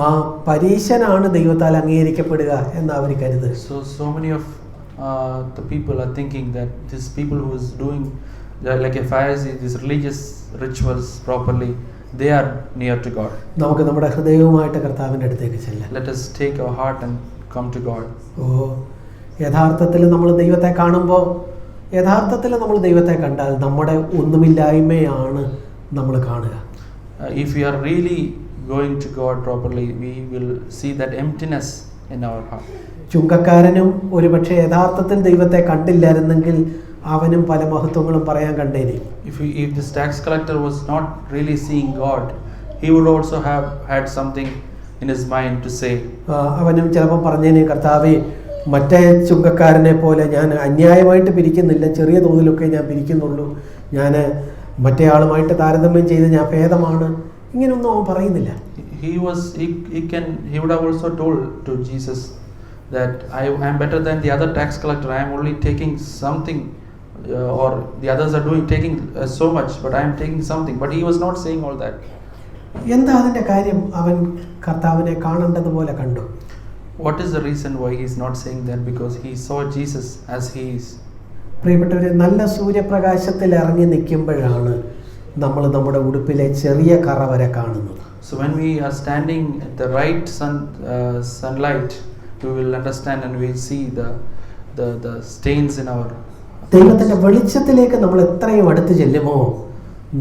ആ പരീശനാണ് ദൈവത്താൽ അംഗീകരിക്കപ്പെടുക എന്ന് അവർ കരുതുക. So many of the people are thinking that these people who is doing like a Pharisee, these religious rituals properly, they are near to God. നമുക്ക് നമ്മുടെ ഹൃദയവുമായിട്ട് കർത്താവിൻ്റെ അടുത്തേക്ക് ചെല്ലാം. Let us take our heart and come to God. ഓ, യഥാർത്ഥത്തിൽ നമ്മൾ ദൈവത്തെ കാണുമ്പോൾ, യഥാർത്ഥത്തിൽ നമ്മൾ ദൈവത്തെ കണ്ടാൽ നമ്മുടെ ഒന്നുമില്ലായ്മയാണ് നമ്മൾ കാണുക. If we are really going to God properly, we will see that emptiness in our heart. ചുങ്കക്കാരനും ഒരുപക്ഷെ യഥാർത്ഥത്തിൽ ദൈവത്തെ കണ്ടില്ലായിരുന്നെങ്കിൽ അവനും പല മഹത്വങ്ങളും പറയാൻ കണ്ടേനെ. If this tax collector was not really seeing God, he would also have had something in his mind to say. അവനും ചിലപ്പോൾ പറഞ്ഞേനെ, കർത്താവേ, മറ്റേ ചുങ്കക്കാരനെ പോലെ ഞാൻ അന്യായമായിട്ട് പിരിക്കുന്നില്ല, ചെറിയ തോതിലൊക്കെ ഞാൻ പിരിക്കുന്നുള്ളൂ, ഞാൻ മറ്റേ ആളുമായിട്ട് താരതമ്യം ചെയ്ത് ഞാൻ ഭേദമാണ്, ഇങ്ങനെയൊന്നും അവൻ പറയുന്നില്ല. He would have also told to Jesus that I am better than the other tax collector. I am only taking something, or the others are taking so much, but I am taking something. But he was not saying all that. എന്താ അതിൻ്റെ കാര്യം? അവൻ കർത്താവിനെ കാണേണ്ടതുപോലെ കണ്ടു. What is the reason why he is not saying that? Because he saw Jesus as he is. പ്രിയപ്പെട്ടവരെ, നല്ല സൂര്യപ്രകാശത്തിൽ ഇറങ്ങി നിൽക്കുമ്പോഴാണ് നമ്മൾ നമ്മുടെ ഉടുപ്പിലെ ചെറിയ കറ വരെ കാണുന്നത്. So when we are standing at the right sunlight, we will understand and we will see the stains in our. ദൈവത്തിൻ്റെ വെളിച്ചത്തിലേക്ക് നമ്മൾ എത്രയും അടുത്ത് ചെല്ലുമോ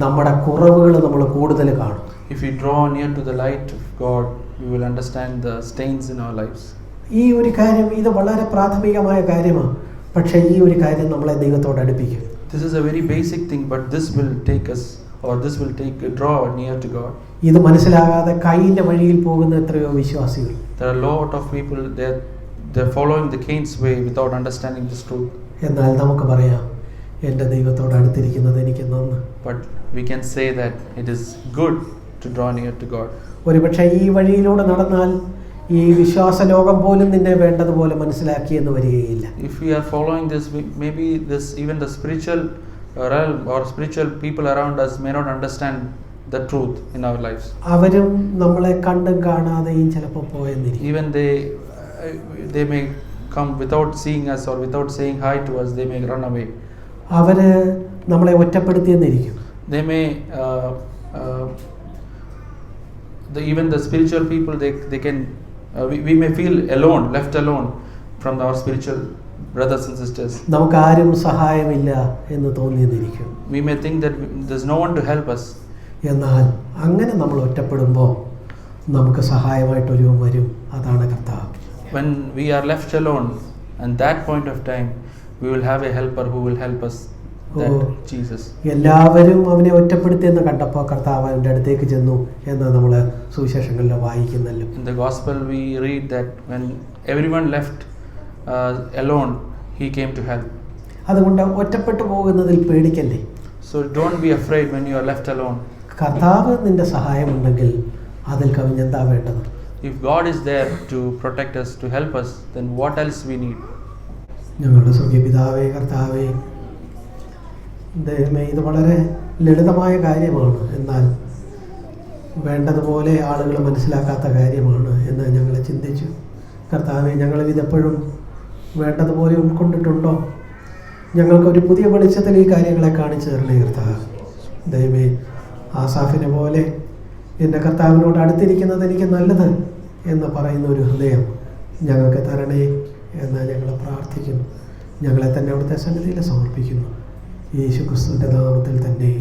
നമ്മുടെ കുറവുകൾ നമ്മൾ കൂടുതൽ കാണും. If we draw near to the light of God, we will understand the stains in our lives. ഈ ഒരു കാര്യം, ഇത് വളരെ പ്രാഥമികമായ കാര്യമാണ്, പക്ഷേ ഈ ഒരു കാര്യം നമ്മളെ ദൈവത്തോട് അടുപ്പിക്കും. This is a very basic thing, but this will take us, or this will draw near to God. ഇത് മനസ്സിലാകാതെ കൈയിൻ്റെ വഴിയിൽ പോകുന്ന എത്രയോ വിശ്വാസികൾ. There are a lot of people, they're following the Cain's way without understanding this truth. എന്നാൽ നമുക്ക് പറയാം, എൻ്റെ ദൈവത്തോട് അടുത്തിരിക്കുന്നത് എനിക്ക് നന്ന്. But we can say that it is good to draw near to God. ഒരുപക്ഷെ ഈ വഴിയിലൂടെ നടന്നാൽ ഈ വിശ്വാസ ലോകം പോലും നിന്നെ വേണ്ടതുപോലെ മനസ്സിലാക്കിയെന്ന് വരികയില്ല. If we are following this, maybe even the spiritual realm or spiritual people around us may not understand the truth in our lives. അവരും നമ്മളെ കണ്ടും കാണാതെയും ചിലപ്പോൾ പോയെന്നിരിക്കും. Even they may come without seeing us or without saying hi to us. They may run away. അവര് നമ്മളെ ഒറ്റപ്പെടുത്തിയെന്നിരിക്കും. They may even the spiritual people, they can we may feel alone, left alone from our spiritual brothers and sisters. നമുക്കാരും സഹായമില്ല എന്ന് തോന്നിയെന്നിരിക്കും. We may think that there's no one to help us. എന്നാൽ അങ്ങനെ നമ്മൾ ഒറ്റപ്പെടുമ്പോൾ നമുക്ക് സഹായമായിട്ടൊരുവൻ വരും, അതാണ് കർത്താവ്. When we are left alone, and that point of time, we will have a helper who will help us. That Jesus. എല്ലാവരും അവനെ ഒറ്റപ്പെടുത്തിയെന്ന് കണ്ടപ്പോൾ കർത്താവ് അവൻ്റെ അടുത്തേക്ക് ചെന്നു എന്ന് നമ്മൾ സുവിശേഷങ്ങളിൽ വായിക്കുന്നല്ലോ. In the gospel we read that when everyone left alone, he came to help. അതുകൊണ്ട് ഒറ്റപ്പെട്ടു പോകുന്നതിൽ പേടിക്കല്ലേ. So don't be afraid when you are left alone. കർത്താവ് നിന്റെ സഹായമുണ്ടെങ്കിൽ അതിൽ കവിഞ്ഞെന്താ വേണ്ടത്? If God is there to protect us, to help us, then what else we need? ഞങ്ങളുടെ സ്വർഗ്ഗീയ പിതാവേ, കർത്താവേ, ദൈവമേ, ഇത് വളരെ ലളിതമായ കാര്യമാണ്, എന്നാൽ വേണ്ടതുപോലെ ആളുകൾ മനസ്സിലാക്കാത്ത കാര്യമാണ് എന്ന് ഞങ്ങൾ ചിന്തിച്ചു. കർത്താവേ, ഞങ്ങളിതെപ്പോഴും വേണ്ടതുപോലെ ഉൾക്കൊണ്ടിട്ടുണ്ടോ? ഞങ്ങൾക്കൊരു പുതിയ വെളിച്ചത്തിൽ ഈ കാര്യങ്ങളെ കാണിച്ചു തരണേ കർത്താവ്. ദൈവമേ, ആസാഫിനെ പോലെ എൻ്റെ കർത്താവിനോട് അടുത്തിരിക്കുന്നത് എനിക്ക് നല്ലത് എന്ന് പറയുന്ന ഒരു ഹൃദയം ഞങ്ങൾക്ക് തരണേ എന്ന് ഞങ്ങൾ പ്രാർത്ഥിക്കുന്നു. ഞങ്ങളെ തന്നെ അവിടുത്തെ സന്നിധിയിൽ സമർപ്പിക്കുന്നു. യേശു ക്രിസ്തുവിൻ്റെ നാമത്തിൽ തന്നെ.